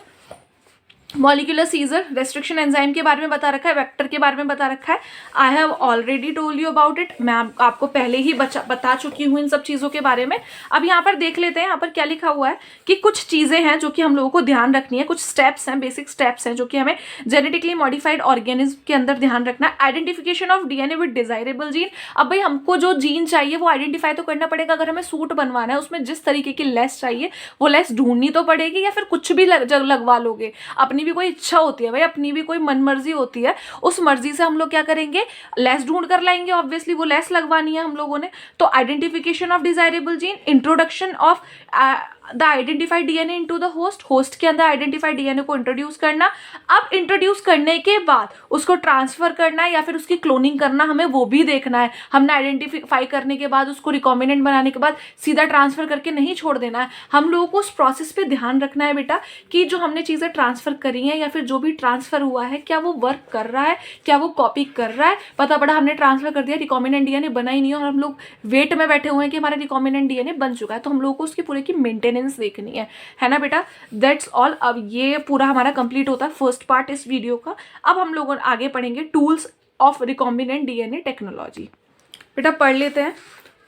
मॉलिक्यूलर सीजर, रेस्ट्रिक्शन एंजाइम के बारे में बता रखा है, वेक्टर के बारे में बता रखा है। I have already told you about it, मैं आपको पहले ही बता चुकी हूँ इन सब चीज़ों के बारे में। अब यहाँ पर देख लेते हैं, यहाँ पर क्या लिखा हुआ है कि कुछ चीज़ें हैं जो कि हम लोगों को ध्यान रखनी है, कुछ स्टेप्स हैं, बेसिक स्टेप्स हैं जो कि हमें जेनेटिकली मॉडिफाइड ऑर्गेनिज्म के अंदर ध्यान रखना है। Identification of DNA with desirable gene. अब भाई हमको जो जीन चाहिए वो आइडेंटिफाई तो करना पड़ेगा। अगर हमें सूट बनवाना है, उसमें जिस तरीके की लेस चाहिए वो लेस ढूंढनी तो पड़ेगी, या फिर कुछ भी लगवा लोगे। अपनी भी कोई इच्छा होती है भाई, अपनी भी कोई मन मर्जी होती है, उस मर्जी से हम लोग क्या करेंगे? लेस ढूंढ कर लाएंगे। ऑब्वियसली वो लेस लगवानी है हम लोगों ने। तो identification of desirable gene, introduction of the identified DNA into the host, host के अंदर आइडेंटिफाइड डीएनए को इंट्रोड्यूस करना। अब इंट्रोड्यूस करने के बाद उसको ट्रांसफर करना है या फिर उसकी क्लोनिंग करना, हमें वो भी देखना है। हमने आइडेंटिफाई करने के बाद उसको रिकॉम्बिनेंट बनाने के बाद सीधा ट्रांसफर करके नहीं छोड़ देना है। हम लोगों को उस प्रोसेस पे ध्यान रखना है बेटा कि जो हमने चीज़ें ट्रांसफर करी हैं या फिर जो भी ट्रांसफर हुआ है, क्या वो वर्क कर रहा है, क्या वो कॉपी कर रहा है। पता पड़ा हमने ट्रांसफर कर दिया, रिकॉम्बिनेंट डीएनए बना ही नहीं और हम लोग वेट में बैठे हुए हैं कि हमारा रिकॉम्बिनेंट डीएनए बन चुका है, तो हम लोगों को उसकी पूरे की मेंटेनेंस देखनी है ना बेटा। That's all. अब ये पूरा हमारा कंप्लीट होता है फर्स्ट पार्ट इस वीडियो का। अब हम लोग आगे पढ़ेंगे tools of recombinant DNA technology. बेटा पढ़ लेते हैं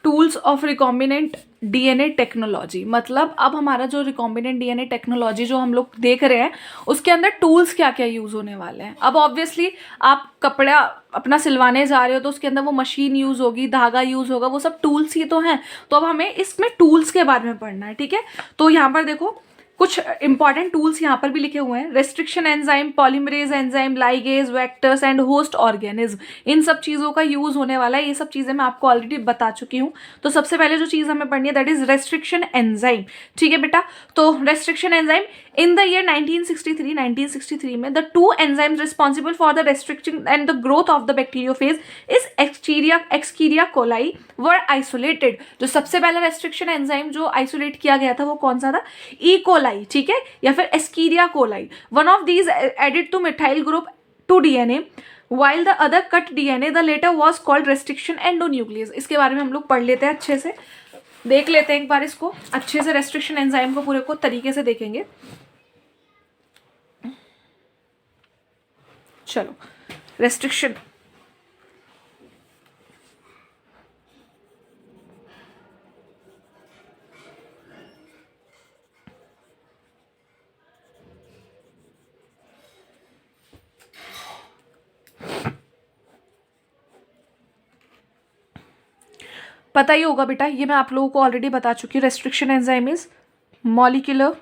tools of recombinant DNA technology. मतलब अब हमारा जो रिकॉम्बिनेंट डीएनए टेक्नोलॉजी जो हम लोग देख रहे हैं उसके अंदर टूल्स क्या क्या यूज़ होने वाले हैं। अब ऑब्वियसली आप कपड़ा अपना सिलवाने जा रहे हो तो उसके अंदर वो मशीन यूज़ होगी, धागा यूज़ होगा, वो सब टूल्स ही तो हैं। तो अब हमें इसमें टूल्स के बारे में पढ़ना है, ठीक है। तो यहाँ पर देखो कुछ इंपॉर्टेंट टूल्स यहाँ पर भी लिखे हुए हैं। Restriction enzyme, polymerase enzyme, ligase, vectors and host organism, इन सब चीज़ों का यूज़ होने वाला है। ये सब चीज़ें मैं आपको ऑलरेडी बता चुकी हूँ। तो सबसे पहले जो चीज़ हमें पढ़नी है दैट इज रेस्ट्रिक्शन एंजाइम, ठीक है बेटा। तो restriction enzyme in the year 1963 में the two enzymes responsible for the restriction and the growth of the bacteriophage is Escherichia coli were isolated. जो सबसे पहला रेस्ट्रिक्शन एंजाइम जो आइसोलेट किया गया था वो कौन सा था? ई कोलाई, ठीक है, या फिर Escherichia coli. One of these added to methyl group to DNA while the other cut DNA, the later was called restriction endonuclease। इसके बारे में हम लोग पढ़ लेते हैं, अच्छे से देख लेते हैं एक बार इसको अच्छे से। रेस्ट्रिक्शन एंजाइम को पूरे को तरीके से देखेंगे। चलो रेस्ट्रिक्शन, पता ही होगा बेटा, ये मैं आप लोगों को ऑलरेडी बता चुकी हूँ। Restriction enzyme is molecular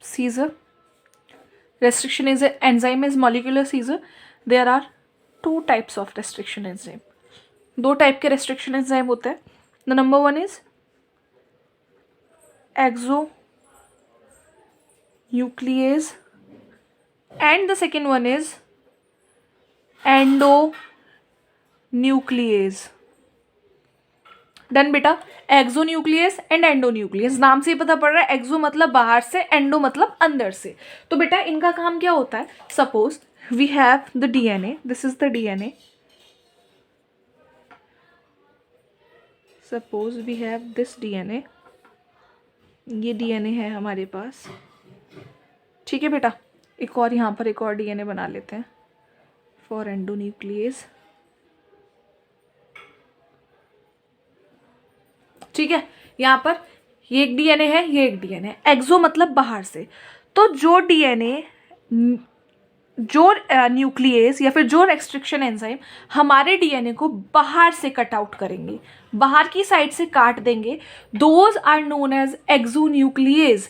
scissor. Restriction is enzyme is molecular scissor. There are two types of restriction enzyme. दो टाइप के रेस्ट्रिक्शन एंजाइम होते हैं। The number one is exonuclease and the second one is endonuclease. Done बेटा। Exonuclease and endonuclease, नाम से ही पता पड़ रहा है, एक्सो मतलब बाहर से, एंडो मतलब अंदर से। तो बेटा इनका काम क्या होता है? Suppose we have the DNA, this is the DNA, suppose we have this DNA, ये डीएनए है हमारे पास, ठीक है बेटा। एक और यहाँ पर एक और डीएनए बना लेते हैं फॉर एंडो न्यूक्लियस, ठीक है। यहाँ पर ये एक डीएनए है, ये एक डीएनए। एक्सो मतलब बाहर से। तो जो डीएनए जो न्यूक्लियस या फिर जो रेस्ट्रिक्शन एंजाइम हमारे डीएनए को बाहर से कट आउट करेंगे, बाहर की साइड से काट देंगे, those are known as exonuclease.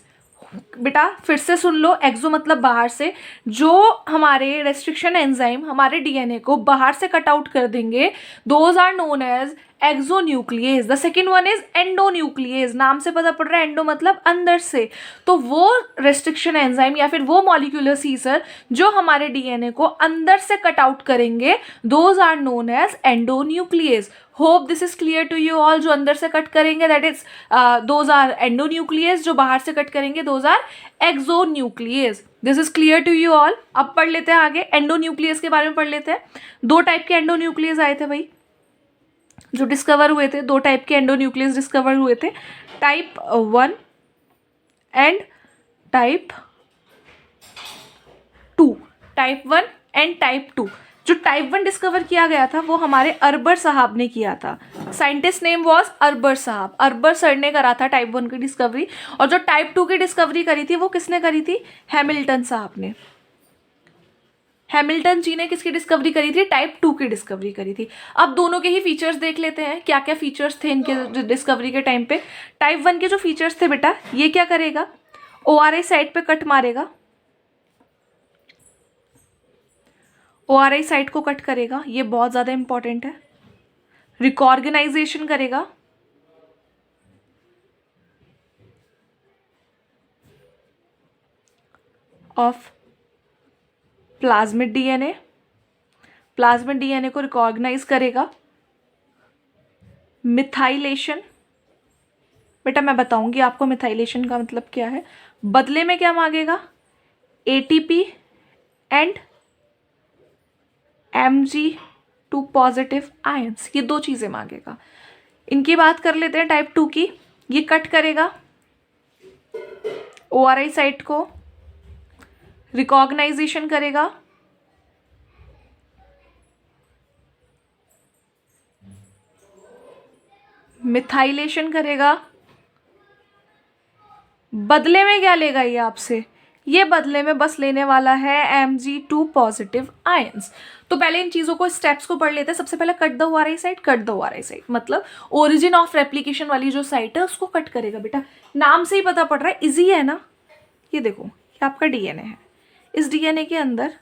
बेटा फिर से सुन लो, एक्सो मतलब बाहर से, जो हमारे रेस्ट्रिक्शन एंजाइम हमारे डीएनए को बाहर से कट आउट कर देंगे, those are known as exonuclease. The second one is endonuclease, नाम से पता पड़ रहा है एंडो मतलब अंदर से। तो वो रेस्ट्रिक्शन एंजाइम या फिर वो मॉलिक्यूलर सीसर जो हमारे डीएनए को अंदर से कट आउट करेंगे, those are known as endonuclease. Hope this is clear to you all. जो अंदर से कट करेंगे that is those are endonuclease, जो बाहर से कट करेंगे those are exonuclease. This is clear to you all. अब पढ़ लेते हैं आगे, एंडोन्यूक्लियस के बारे में पढ़ लेते हैं। दो टाइप के एंडोन्यूक्लियस आए थे भाई जो डिस्कवर हुए थे, दो टाइप के एंडोन्यूक्लियस डिस्कवर हुए थे, type 1 and type 2। Type 1 and type 2। जो टाइप 1 डिस्कवर किया गया था वो हमारे अरबर साहब ने किया था। साइंटिस्ट नेम वाज अरबर साहब, अरबर सर ने करा था टाइप 1 की डिस्कवरी। और जो टाइप 2 की डिस्कवरी करी थी वो किसने करी थी? हैमिल्टन साहब ने। हैमिल्टन जी ने किसकी डिस्कवरी करी थी? टाइप 2 की डिस्कवरी करी थी। अब दोनों के ही फीचर्स देख लेते हैं, क्या क्या फीचर्स थे इनके डिस्कवरी के टाइम पे। टाइप 1 के जो फीचर्स थे बेटा, ये क्या करेगा? ORI साइट पे कट मारेगा, ORI साइट को कट करेगा, ये बहुत ज़्यादा इंपॉर्टेंट है। रिकॉर्गनाइजेशन करेगा, of plasmid DNA, plasmid DNA को रिकॉग्नाइज करेगा। मिथाइलेशन, बेटा मैं बताऊंगी आपको मिथाइलेशन का मतलब क्या है। बदले में क्या मांगेगा? ATP and Mg2 positive ions, ये दो चीजें मांगेगा। इनकी बात कर लेते हैं टाइप 2 की। ये कट करेगा ORI साइट को, रिकॉग्नाइजेशन करेगा, मिथाइलेशन करेगा। बदले में क्या लेगा ये आपसे? ये बदले में बस लेने वाला है Mg2 पॉजिटिव आयंस। तो पहले इन चीज़ों को, स्टेप्स को पढ़ लेते हैं। सबसे पहले cut the ORI site. Cut the ORI site मतलब ओरिजिन ऑफ रेप्लिकेशन वाली जो साइट है उसको कट करेगा। बेटा नाम से ही पता पड़ रहा है, इजी है ना। ये देखो, ये आपका डीएनए है, इस डीएनए के अंदर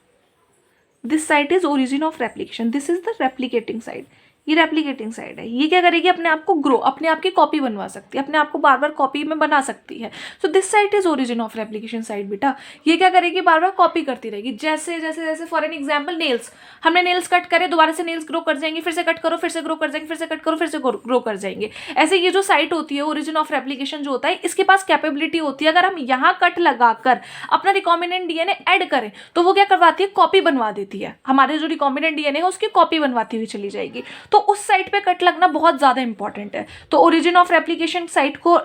this site is origin of replication, this is the replicating site. ये रेप्लिकेटिंग साइड है। ये क्या करेगी? अपने आप को ग्रो, अपने आप की कॉपी बनवा सकती है, अपने आप को बार बार कॉपी में बना सकती है। So this site is origin of replication site. बेटा ये क्या करेगी? बार बार कॉपी करती रहेगी। जैसे जैसे जैसे फॉर एन एग्जाम्पल नेल्स, हमने नेल्स कट करे, दोबारा से नेल्स ग्रो कर जाएंगे, फिर से कट करो, फिर से ग्रो कर जाएंगे, फिर से कट करो, फिर से ग्रो कर जाएंगे। ऐसे ये जो साइट होती है ओरिजिन ऑफ रेप्लिकेशन जो होता है, इसके पास कैपेबिलिटी होती है, अगर हम यहाँ कट लगाकर अपना रिकॉम्बिनेंट डीएनए ऐड करें तो वो क्या करवाती है? कॉपी बनवा देती है। हमारे जो रिकॉम्बिनेंट डीएनए है उसकी कॉपी बनवाती हुई चली जाएगी। तो उस साइट पे कट लगना बहुत ज्यादा इंपॉर्टेंट है। तो ओरिजिन ऑफ रेप्लिकेशन साइट को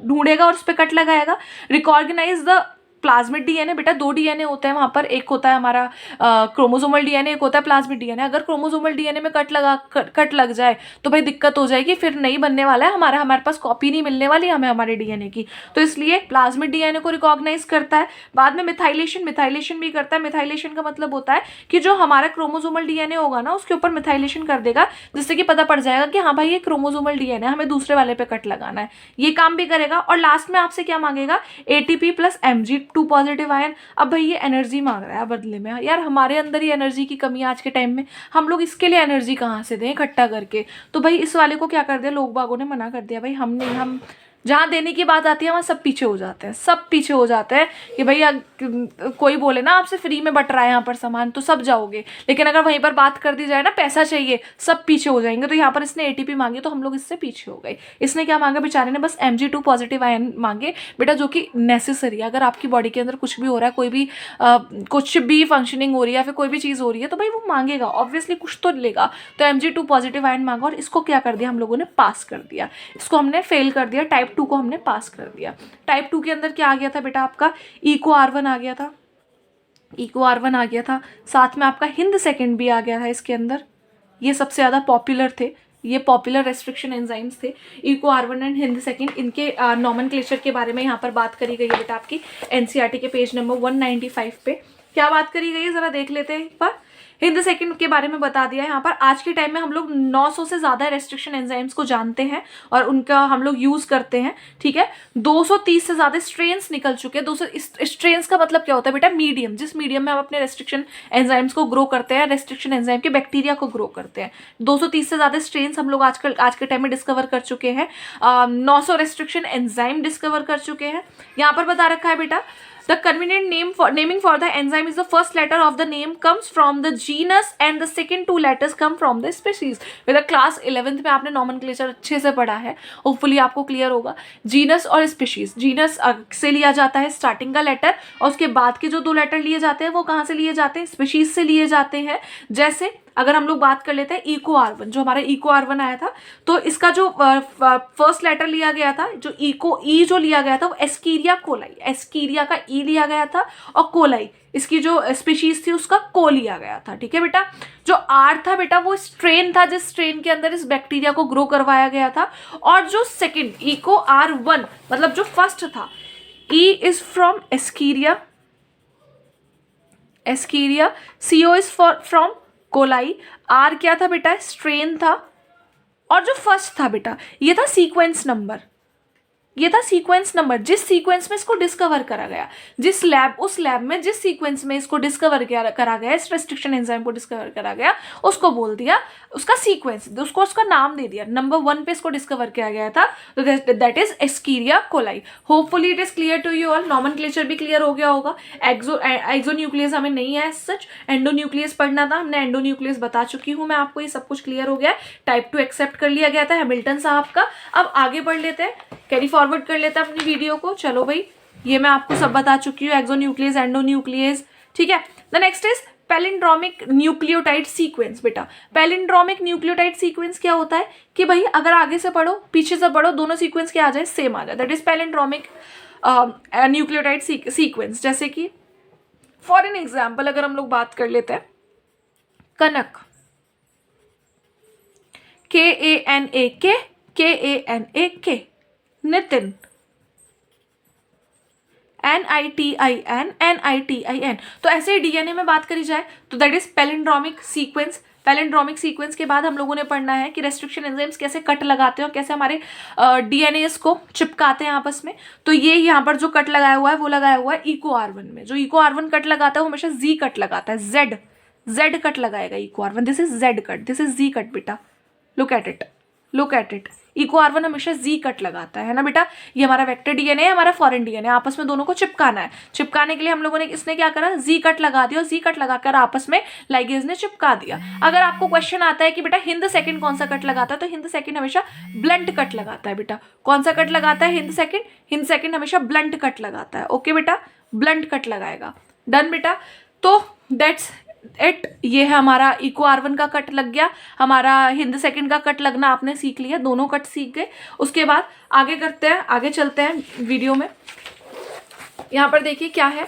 ढूंढेगा और उस पे कट लगाएगा। Recognise the plasmid DNA. बेटा दो डीएनए होते हैं वहां पर, एक होता है हमारा क्रोमोसोमल डीएनए, एक होता है प्लाज्मिड डीएनए। अगर क्रोमोसोमल डीएनए में कट लग जाए तो भाई दिक्कत हो जाएगी, फिर नहीं बनने वाला है हमारे पास कॉपी नहीं मिलने वाली हमें हमारे डीएनए की। तो इसलिए प्लाज्मिड डीएनए को रिकॉग्नाइज करता है। बाद में मिथाइलेशन भी करता है। मिथाइलेशन का मतलब होता है कि जो हमारा क्रोमोसोमल डीएनए होगा ना उसके ऊपर मिथाइलेशन कर देगा, जिससे कि पता पड़ जाएगा कि हाँ भाई ये क्रोमोसोमल डीएनए, हमें दूसरे वाले पे कट लगाना है। ये काम भी करेगा। और लास्ट में आपसे क्या मांगेगा? ATP plus Mg2 positive ion. अब भाई ये एनर्जी मांग रहा है बदले में। यार हमारे अंदर ही एनर्जी की कमी है आज के टाइम में, हम लोग इसके लिए एनर्जी कहाँ से दें इकट्ठा करके? तो भाई इस वाले को क्या कर दिया, लोग बागों ने मना कर दिया। भाई हम जहाँ देने की बात आती है वहाँ सब पीछे हो जाते हैं, सब पीछे हो जाते हैं कि भैया कोई बोले ना आपसे फ्री में बट रहा है यहाँ पर सामान तो सब जाओगे, लेकिन अगर वहीं पर बात कर दी जाए ना पैसा चाहिए, सब पीछे हो जाएंगे। तो यहाँ पर इसने ATP मांगी तो हम लोग इससे पीछे हो गए। इसने क्या मांगा बेचारे ने? बस Mg2 पॉजिटिव आयन मांगे बेटा, जो कि नेसेसरी है। अगर आपकी बॉडी के अंदर कुछ भी हो रहा है, कुछ भी फंक्शनिंग हो रही है या फिर कोई भी चीज़ हो रही है तो भाई वो मांगेगा, ऑब्वियसली कुछ तो लेगा। तो Mg2 पॉजिटिव आयन मांगा और इसको क्या कर दिया हम लोगों ने? पास कर दिया। इसको हमने फेल कर दिया, टाइप 2 को हमने पास कर दिया। टाइप 2 के अंदर क्या आ गया था बेटा? आपका इको R1 आ गया था, इको R1 आ गया था। साथ में आपका हिंद सेकंड भी आ गया था इसके अंदर। ये सबसे ज़्यादा पॉपुलर थे, ये पॉपुलर रेस्ट्रिक्शन एंजाइम्स थे, Eco R1 and Hind second. इनके नॉमेनक्लेचर के बारे में यहाँ पर बात करी गई है बेटा आपकी NCERT के पेज नंबर 195 पे, क्या बात करी गई है जरा देख लेते हैं एक बार। हिंद सेकंड के बारे में बता दिया है यहाँ पर। आज के टाइम में हम लोग 900 से ज़्यादा रेस्ट्रिक्शन एंजाइम्स को जानते हैं और उनका हम लोग यूज़ करते हैं, ठीक है। 230 से ज़्यादा स्ट्रेन्स निकल चुके हैं। 200 स्ट्रेन्स का मतलब क्या होता है बेटा? मीडियम, जिस मीडियम में हम अपने रेस्ट्रिक्शन एंजाइम्स को ग्रो करते हैं, रेस्ट्रिक्शन एंजाइम के बैक्टीरिया को ग्रो करते हैं। 230 से ज़्यादा स्ट्रेन्स हम लोग आज के टाइम में डिस्कवर कर चुके हैं। 900 रेस्ट्रिक्शन एंजाइम डिस्कवर कर चुके हैं। यहाँ पर बता रखा है बेटा, the convenient naming for the enzyme is the first letter of the name comes from the genus and the second two letters come from the species। मेरा क्लास 11th में आपने नॉमेनक्लेचर अच्छे से पढ़ा है, होपफुली आपको क्लियर होगा। Genus और स्पीशीज, जीनस से लिया जाता है स्टार्टिंग का लेटर और उसके बाद के जो 2 लेटर लिए जाते हैं वो कहाँ से लिए जाते हैं? स्पीशीज से लिए जाते हैं। जैसे अगर हम लोग बात कर लेते हैं इको R1, जो हमारा इको R1 आया था, तो इसका जो फर्स्ट लेटर लिया गया था, जो इको ई जो लिया गया था वो एस्कीरिया कोलाई, एस्कीरिया का ई लिया गया था और कोलाई इसकी जो स्पीशीज थी उसका को लिया गया था, ठीक है बेटा। जो आर था बेटा वो स्ट्रेन था जिस स्ट्रेन के अंदर इस बैक्टीरिया को ग्रो करवाया गया था। और जो सेकेंड इको R1 मतलब जो फर्स्ट था, E is from Escherichia, Escherichia, CO is from coli, R क्या था बेटा? स्ट्रेन था। और जो फर्स्ट था बेटा ये था सीक्वेंस नंबर, ये था सीक्वेंस नंबर। जिस सीक्वेंस में इसको डिस्कवर करा गया, जिस लैब उस लैब में जिस सीक्वेंस में इसको डिस्कवर करा गया, इस रेस्ट्रिक्शन एंजाइम को डिस्कवर करा गया, उसको बोल दिया उसका सीक्वेंस, उसको उसका नाम दे दिया। नंबर 1 पे इसको डिस्कवर किया गया था, तो that is Escherichia coli. Hopefully it is clear to you all. Nomenclature भी क्लियर हो गया होगा। एक्सोन्यूक्लियस हमें नहीं है सच, एंडोन्यूक्लियस पढ़ना था, हमने एंडोन्यूक्लियस बता चुकी हूँ मैं आपको, ये सब कुछ क्लियर हो गया है। टाइप 2 एक्सेप्ट कर लिया गया था हैमिल्टन साहब का। अब आगे बढ़ लेते हैं, कैरी फॉरवर्ड कर लेते हैं अपनी वीडियो को। चलो भाई, ये मैं आपको सब बता चुकी हूँ, एक्सोन्यूक्लियस, एंडोन्यूक्लियस, ठीक है। The next is palindromic nucleotide sequence. बेटा पैलिंड्रोमिक न्यूक्लियोटाइड सीक्वेंस क्या होता है कि भाई अगर आगे से पढ़ो पीछे से पढ़ो दोनों सीक्वेंस क्या आ जाए? सेम आ जाए। That is palindromic nucleotide sequence. जैसे कि फॉर एन एग्जाम्पल अगर हम लोग बात कर लेते हैं, कनक, KANAK, KANAK, Nitin, NITIN, NITIN। तो ऐसे ही डीएनए में बात करी जाए तो that is palindromic sequence. Palindromic sequence के बाद हम लोगों ने पढ़ना है कि रेस्ट्रिक्शन एंजाइम्स कैसे कट लगाते हैं और कैसे हमारे डीएनएस को चिपकाते हैं आपस में। तो ये यहाँ पर जो कट लगाया हुआ है वो लगाया हुआ है इको R1 में। जो इको R1 कट लगाता है वो हमेशा Z कट लगाता है, Z कट लगाएगा Eco R1। This is Z cut, this is Z cut बेटा। Look at it, look at it. Eco R1 हमेशा Z कट लगाता है ना बेटा। ये हमारा वेक्टर डीएनए है, हमारा फॉरेन डीएनए, आपस में दोनों को चिपकाना है। चिपकाने के लिए हम लोगों ने इसने क्या करा? Z कट लगा दिया और Z कट लगाकर आपस में लाइगेज ने चिपका दिया। अगर आपको क्वेश्चन आता है कि बेटा हिंद सेकंड कौन सा कट लगाता है, तो हिंद सेकंड हमेशा ब्लंट कट लगाता है बेटा। कौन सा कट लगाता है? हिंद सेकंड। हिंद सेकंड हमेशा ब्लंट कट लगाता है। ओके बेटा, ब्लंट कट लगाएगा। डन बेटा। तो दैट्स इट। ये है हमारा इको R1 का कट लग गया, हमारा हिंद सेकंड का कट लगना आपने सीख लिया, दोनों कट सीख गए। उसके बाद आगे करते हैं, आगे चलते हैं वीडियो में। यहाँ पर देखिए क्या है,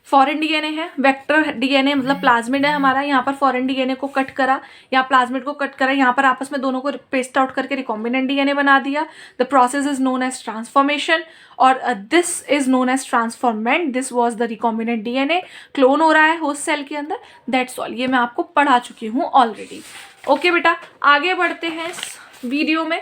फॉरेन डीएनए है, वेक्टर डीएनए मतलब प्लाज्मिड है हमारा। यहाँ पर फॉरेन डीएनए को कट करा, यहाँ प्लाज्मिड को कट करा, यहाँ पर आपस में दोनों को पेस्ट आउट करके रिकॉम्बिनेंट डीएनए बना दिया। The process is known as transformation और this is known as transformant. This was the recombinant DNA. Clone हो रहा है होस्ट सेल के अंदर, दैट्स ऑल। ये मैं आपको पढ़ा चुकी हूँ ऑलरेडी। ओके बेटा, आगे बढ़ते हैं इस वीडियो में।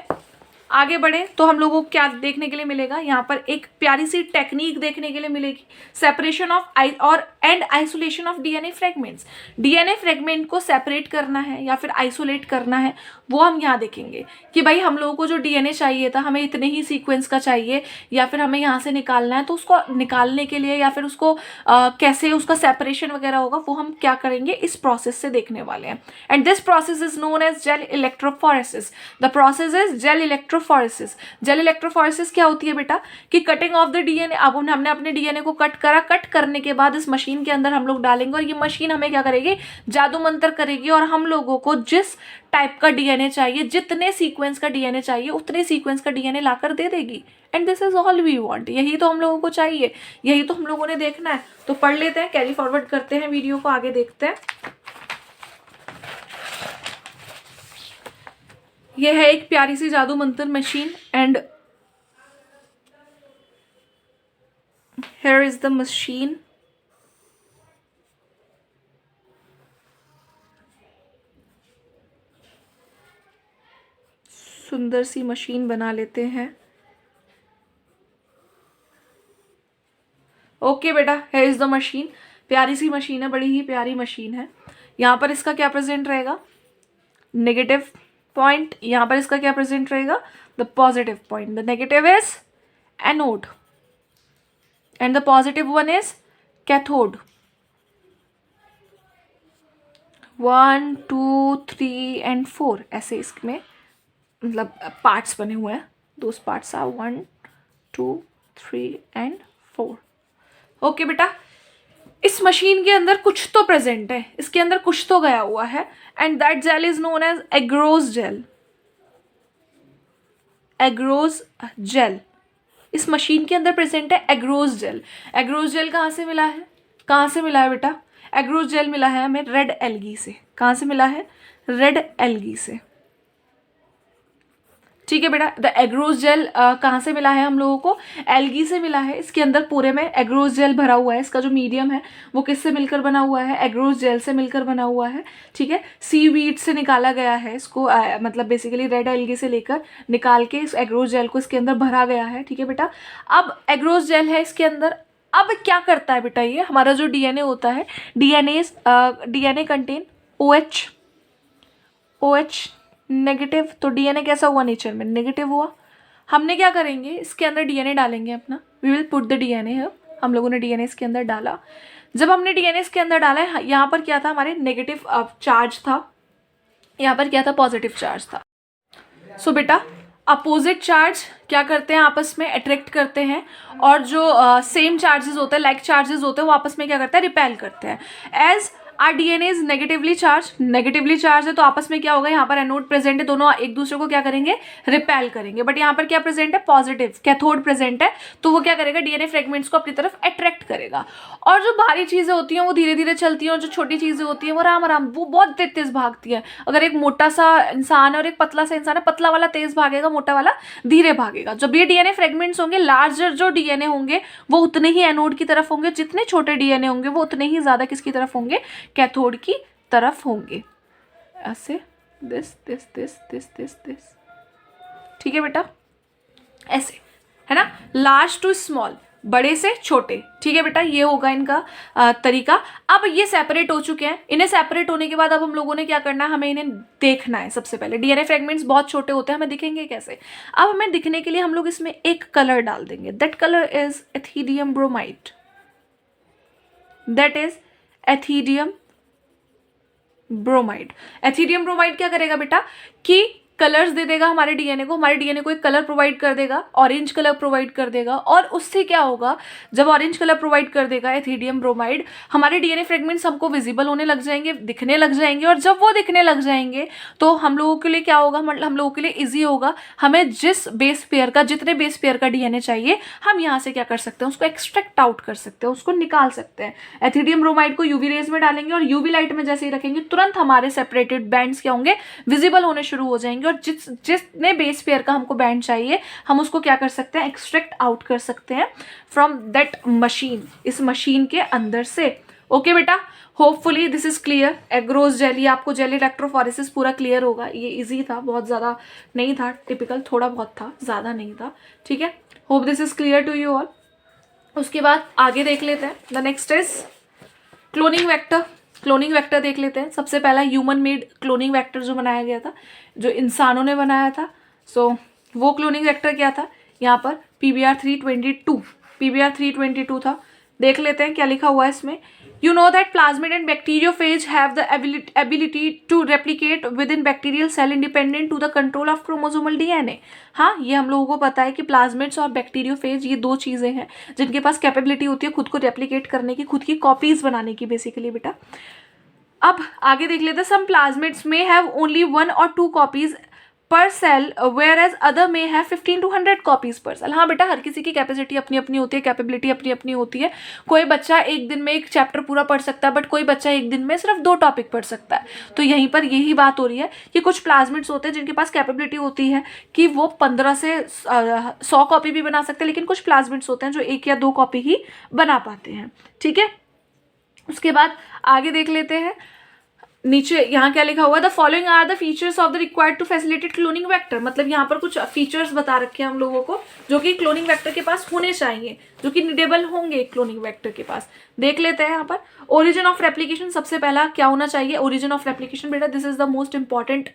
आगे बढ़े तो हम लोगों को क्या देखने के लिए मिलेगा? यहाँ पर एक प्यारी सी टेक्निक देखने के लिए मिलेगी, सेपरेशन ऑफ और and isolation of DNA fragments. DNA fragment को सेपरेट करना है या फिर आइसोलेट करना है, वो हम यहाँ देखेंगे कि भाई हम लोगों को जो डीएनए चाहिए था हमें इतने ही सीक्वेंस का चाहिए या फिर हमें यहाँ से निकालना है, तो उसको निकालने के लिए या फिर उसको कैसे उसका सेपरेशन वगैरह होगा वो हम क्या करेंगे इस प्रोसेस से देखने वाले हैं। And this process is known as gel electrophoresis. The process is gel electrophoresis. Gel electrophoresis क्या होती है बेटा कि कटिंग ऑफ द डीएनए। अब हमने अपने डीएनए को कट करा, कट करने के बाद इस मशीन के अंदर हम लोग डालेंगे और ये मशीन हमें क्या करेगी? जादू मंत्र करेगी और हम लोगों को जिस टाइप का डीएनए चाहिए, जितने सीक्वेंस का डीएनए चाहिए उतने सीक्वेंस का डीएनए लाकर दे देगी। And this is all we want. यही तो हम लोगों को चाहिए, यही तो हम लोगों ने देखना है। तो पढ़ लेते हैं, कैरी फॉरवर्ड करते हैं वीडियो को, आगे देखते हैं। यह है एक प्यारी सी जादू मंत्र machine and here is the machine। सुंदर सी मशीन बना लेते हैं। ओके बेटा, है इज द मशीन। प्यारी सी मशीन है, बड़ी ही प्यारी मशीन है। यहाँ पर इसका क्या प्रेजेंट रहेगा? Negative point. यहाँ पर इसका क्या प्रेजेंट रहेगा? The positive point. The negative is anode and the positive one is cathode. 1 2 3 and 4 ऐसे इसमें मतलब पार्ट्स बने हुए हैं। Those parts are 1 2 3 and 4। Okay बेटा, इस मशीन के अंदर कुछ तो प्रेजेंट है, इसके अंदर कुछ तो गया हुआ है, and that gel is known as agarose gel. Agarose gel इस मशीन के अंदर प्रेजेंट है। एग्रोज जेल, एग्रोज जेल कहाँ से मिला है? कहाँ से मिला है बेटा? एग्रोज जेल मिला है हमें रेड एल्गी से। कहाँ से मिला है? रेड एल्गी से। ठीक है बेटा, द एग्रोज जेल कहाँ से मिला है हम लोगों को? एल्गी से मिला है। इसके अंदर पूरे में एग्रोज जेल भरा हुआ है। इसका जो मीडियम है वो किससे मिलकर बना हुआ है? एग्रोज जेल से मिलकर बना हुआ है। ठीक है, सी वीड से निकाला गया है इसको, मतलब बेसिकली रेड एल्गी से लेकर निकाल के इस एग्रोज जेल को इसके अंदर भरा गया है। ठीक है बेटा, अब एग्रोज जेल है इसके अंदर। अब क्या करता है बेटा? ये हमारा जो डीएनए होता है, डीएनए कंटेन OH नेगेटिव। तो डीएनए कैसा हुआ? नेचर में नेगेटिव हुआ। हमने क्या करेंगे? इसके अंदर डीएनए डालेंगे अपना। We will put the DNA. हम लोगों ने डीएनए इसके अंदर डाला। जब हमने डीएनए इसके अंदर डाला है, यहाँ पर क्या था? हमारे नेगेटिव चार्ज था, यहाँ पर क्या था? पॉजिटिव चार्ज था। सो बेटा, अपोजिट चार्ज क्या करते हैं? आपस में अट्रैक्ट करते हैं, और जो सेम चार्जेस होते हैं, लाइक चार्जेस होते हैं, वो आपस में क्या करते हैं? रिपेल करते हैं। As our DNA is negatively charge, negatively charge है तो आपस में क्या होगा? यहाँ पर एनोड प्रेजेंट है, दोनों एक दूसरे को क्या करेंगे? रिपेल करेंगे। बट यहाँ पर क्या प्रेजेंट है? पॉजिटिव कैथोड प्रेजेंट है, तो वो क्या करेगा? डीएनए फ्रेगमेंट्स को अपनी तरफ अट्रैक्ट करेगा। और जो भारी चीजें होती हैं वो धीरे धीरे चलती हैं, और जो छोटी चीजें होती हैं वो आराम आराम, वो बहुत तेज तेज भागती हैं। अगर एक मोटा सा इंसान है और एक पतला सा इंसान है, पतला वाला तेज भागेगा, मोटा वाला धीरे भागेगा। जब ये डीएनए फ्रेगमेंट्स होंगे, लार्जर जो डीएनए होंगे वो उतने ही एनोड की तरफ होंगे, जितने छोटे डीएनए होंगे वो उतने ही ज्यादा किसकी तरफ होंगे? कैथोड की तरफ होंगे। ऐसे this this this this this this. ठीक है बेटा, ऐसे है ना, लार्ज टू स्मॉल, बड़े से छोटे। ठीक है बेटा, ये होगा इनका तरीका। अब ये सेपरेट हो चुके हैं। इन्हें सेपरेट होने के बाद अब हम लोगों ने क्या करना है? हमें इन्हें देखना है। सबसे पहले डीएनए फ्रेगमेंट्स बहुत छोटे होते हैं, हमें दिखेंगे कैसे? अब हमें दिखने के लिए हम लोग इसमें एक कलर डाल देंगे। That colour is ethidium bromide. That is ethidium bromide. Ethidium bromide क्या करेगा बेटा? कि कलर्स दे देगा हमारे डीएनए को। हमारे डीएनए को एक कलर प्रोवाइड कर देगा, ऑरेंज कलर प्रोवाइड कर देगा। और उससे क्या होगा? जब ऑरेंज कलर प्रोवाइड कर देगा एथिडियम ब्रोमाइड, हमारे डीएनए फ्रेगमेंट्स हमको विजिबल होने लग जाएंगे, दिखने लग जाएंगे। और जब वो दिखने लग जाएंगे तो हम लोगों के लिए क्या होगा? मतलब हम लोगों के लिए ईजी होगा। हमें जिस बेस पेयर का, जितने बेस पेयर का डीएनए चाहिए, हम यहाँ से क्या कर सकते हैं? उसको एक्सट्रैक्ट आउट कर सकते हैं, उसको निकाल सकते हैं। एथिडियम ब्रोमाइड को यूवी रेज में डालेंगे, और यूवी लाइट में जैसे ही रखेंगे, तुरंत हमारे सेपरेटेड बैंड्स क्या होंगे? विजिबल होने शुरू हो जाएंगे। और जितने बेस पेयर का हमको बैंड चाहिए, हम उसको क्या कर सकते हैं? एक्सट्रैक्ट आउट कर सकते हैं फ्रॉम दैट मशीन, इस मशीन के अंदर से। ओके बेटा, hopefully this is clear. Agarose gel, ये आपको जेल इलेक्ट्रोफोरेसिस पूरा क्लियर होगा। ये इजी था, बहुत ज़्यादा नहीं था, टिपिकल थोड़ा बहुत था, ज़्यादा नहीं था। ठीक है, hope this is clear to you all. उसके बाद आगे देख लेते हैं। The next is cloning vector. Cloning vector देख लेते हैं। सबसे पहला ह्यूमन मेड क्लोनिंग वेक्टर जो बनाया गया था, जो इंसानों ने बनाया था। सो वो क्लोनिंग वेक्टर क्या था? यहाँ पर PBR322 था। देख लेते हैं क्या लिखा हुआ है इसमें। You know that plasmid and bacteriophage have the ability to replicate within bacterial cell independent to the control of chromosomal DNA। हाँ, ये हम लोगों को पता है कि प्लाज्मिड्स और बैक्टीरियोफेज ये दो चीज़ें हैं जिनके पास कैपेबिलिटी होती है खुद को रेप्लिकेट करने की, खुद की कॉपीज बनाने की बेसिकली बेटा। अब आगे देख लेते हैं। सम प्लाज्मिड्स में हैव ओनली 1 or 2 कॉपीज पर सेल, वेयर एज अदर में है 15 to 100 कॉपीज पर सेल। हाँ बेटा, हर किसी की कैपेसिटी अपनी अपनी होती है, कैपेबिलिटी अपनी अपनी होती है। कोई बच्चा एक दिन में एक चैप्टर पूरा पढ़ सकता है, बट कोई बच्चा एक दिन में सिर्फ 2 टॉपिक पढ़ सकता है। तो यहीं पर यही बात हो रही है कि कुछ प्लाज्मिड्स होते हैं जिनके पास कैपेबिलिटी होती है कि वो 15 से 100 कॉपी भी बना सकते हैं, लेकिन कुछ प्लाज्मिड्स होते हैं जो 1 या 2 कॉपी ही बना पाते हैं। ठीक है, उसके बाद आगे देख लेते हैं। नीचे यहाँ क्या लिखा हुआ है, the following are the features of the required to facilitate cloning vector, मतलब यहाँ पर कुछ फीचर्स बता रखे हैं हम लोगों को जो कि क्लोनिंग वेक्टर के पास होने चाहिए, जो कि नीडेबल होंगे क्लोनिंग वेक्टर के पास। देख लेते हैं यहाँ पर ओरिजिन ऑफ रेप्लिकेशन। सबसे पहला क्या होना चाहिए, ओरिजिन ऑफ रेप्लिकेशन। बेटा this is the most important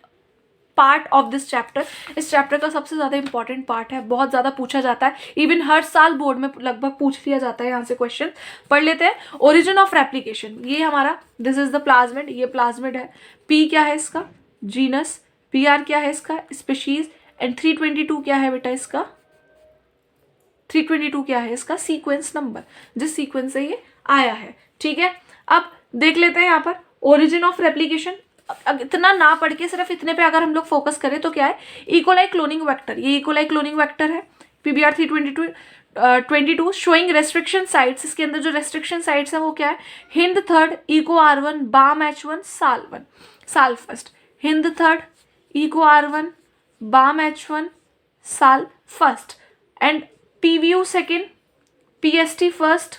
part of this chapter. इस चैप्टर का सबसे ज्यादा इंपॉर्टेंट पार्ट है, बहुत ज्यादा पूछा जाता है, इवन हर साल बोर्ड में लगभग पूछ लिया जाता है। यहाँ से क्वेश्चन पढ़ लेते हैं। ओरिजिन ऑफ रेप्लिकेशन, ये हमारा दिस इज द प्लाज्मिड, ये प्लाज्मिड है। पी क्या है इसका, जीनस। पी आर क्या है इसका, स्पीशीज। एंड 322 क्या है बेटा इसका, 322 क्या है इसका सीक्वेंस नंबर, जिस सीक्वेंस से ये आया है। ठीक है, अब देख लेते हैं यहाँ पर ओरिजिन ऑफ रेप्लिकेशन। इतना ना पढ़ के सिर्फ इतने पे अगर हम लोग फोकस करें तो क्या है, इकोलाई क्लोनिंग वेक्टर, ये इकोलाई क्लोनिंग वेक्टर है। PBR 322 शोइंग रेस्ट्रिक्शन साइट्स, इसके अंदर जो रेस्ट्रिक्शन साइट्स है वो क्या है, Hind third, Eco R1, Bam H1, Sal 1, Sal first. Hind third, Eco R1, Bam H1, Sal first. And PVU second, PST first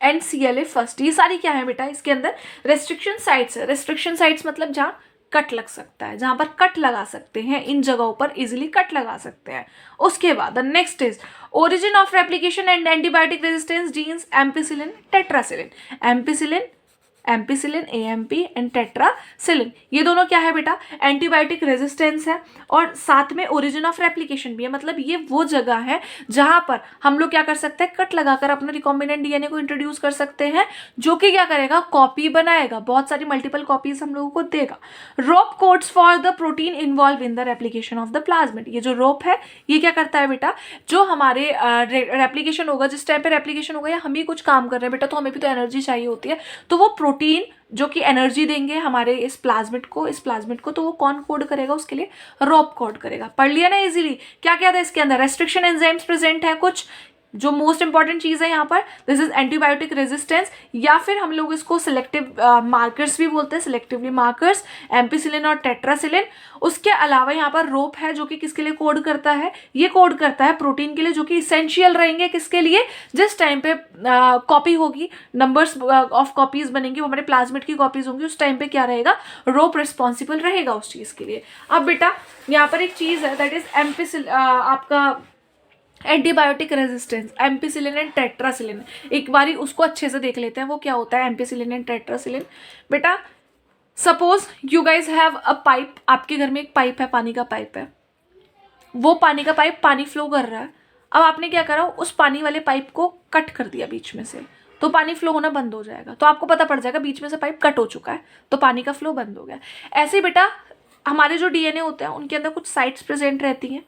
and CLA first. ये सारी क्या है बेटा, इसके अंदर रेस्ट्रिक्शन साइट्स है। रेस्ट्रिक्शन साइट्स मतलब जहाँ कट लग सकता है, जहाँ पर कट लगा सकते हैं, इन जगहों पर इजीली कट लगा सकते हैं। उसके बाद the next is origin of replication and antibiotic resistance genes ampicillin, tetracycline. Ampicillin AMP and tetracycline, ये दोनों क्या है बेटा, एंटीबायोटिक रेजिस्टेंस है और साथ में ओरिजिन ऑफ रेप्लिकेशन भी है। मतलब ये वो जगह है जहां पर हम लोग क्या कर सकते हैं, कट लगाकर अपना रिकॉम्बिनेंट DNA को इंट्रोड्यूस कर सकते हैं, जो कि क्या करेगा, कॉपी बनाएगा, बहुत सारी मल्टीपल कॉपीज हम लोगों को देगा। Rop codes for the protein involved in the replication of the plasmid. ये जो रोप है ये क्या करता है बेटा, जो हमारे रेप्लिकेशन होगा, जिस टाइम पे रेप्लिकेशन होगा या हम ही कुछ काम कर रहे हैं बेटा, तो हमें भी तो एनर्जी चाहिए होती है, तो वो प्रोटीन जो कि एनर्जी देंगे हमारे इस प्लाज्मिड को, तो वो कौन कोड करेगा, उसके लिए रोप कोड करेगा। पढ़ लिया ना इजीली। क्या क्या था इसके अंदर, रेस्ट्रिक्शन एंजाइम्स प्रेजेंट है कुछ, जो मोस्ट इंपॉर्टेंट चीज है यहाँ पर दिस इज एंटीबायोटिक रेजिस्टेंस, या फिर हम लोग इसको सिलेक्टिव मार्कर्स भी बोलते हैं, सिलेक्टिवली मार्कर्स, एम्पिसिलिन और टेट्रासिलिन। उसके अलावा यहाँ पर रोप है जो कि किसके लिए कोड करता है, ये कोड करता है प्रोटीन के लिए, जो कि इसेंशियल रहेंगे किसके लिए, जिस टाइम पे कॉपी होगी, नंबर्स ऑफ कॉपीज बनेंगी, वो हमारे प्लाज्मिड की कॉपीज होंगी, उस टाइम पे क्या रहेगा, रोप रिस्पॉन्सिबल रहेगा उस चीज के लिए। अब बेटा यहाँ पर एक चीज है दैट इज आपका एंटीबायोटिक रेजिस्टेंस, एम्पिसिलिन एंड टेट्रासिलिन। एक बारी उसको अच्छे से देख लेते हैं, वो क्या होता है एम्पिसिलिन एंड टेट्रासिलिन। बेटा suppose you guys have a pipe, आपके घर में एक पाइप है, पानी का पाइप है, वो पानी का पाइप पानी फ्लो कर रहा है। अब आपने क्या करा, उस पानी वाले पाइप को कट कर दिया बीच में से, तो पानी फ्लो होना बंद हो जाएगा, तो आपको पता पड़ जाएगा बीच में से पाइप कट हो चुका है, तो पानी का फ्लो बंद हो गया। ऐसे ही बेटा हमारे जो DNA होते हैं उनके अंदर कुछ साइट्स प्रेजेंट रहती हैं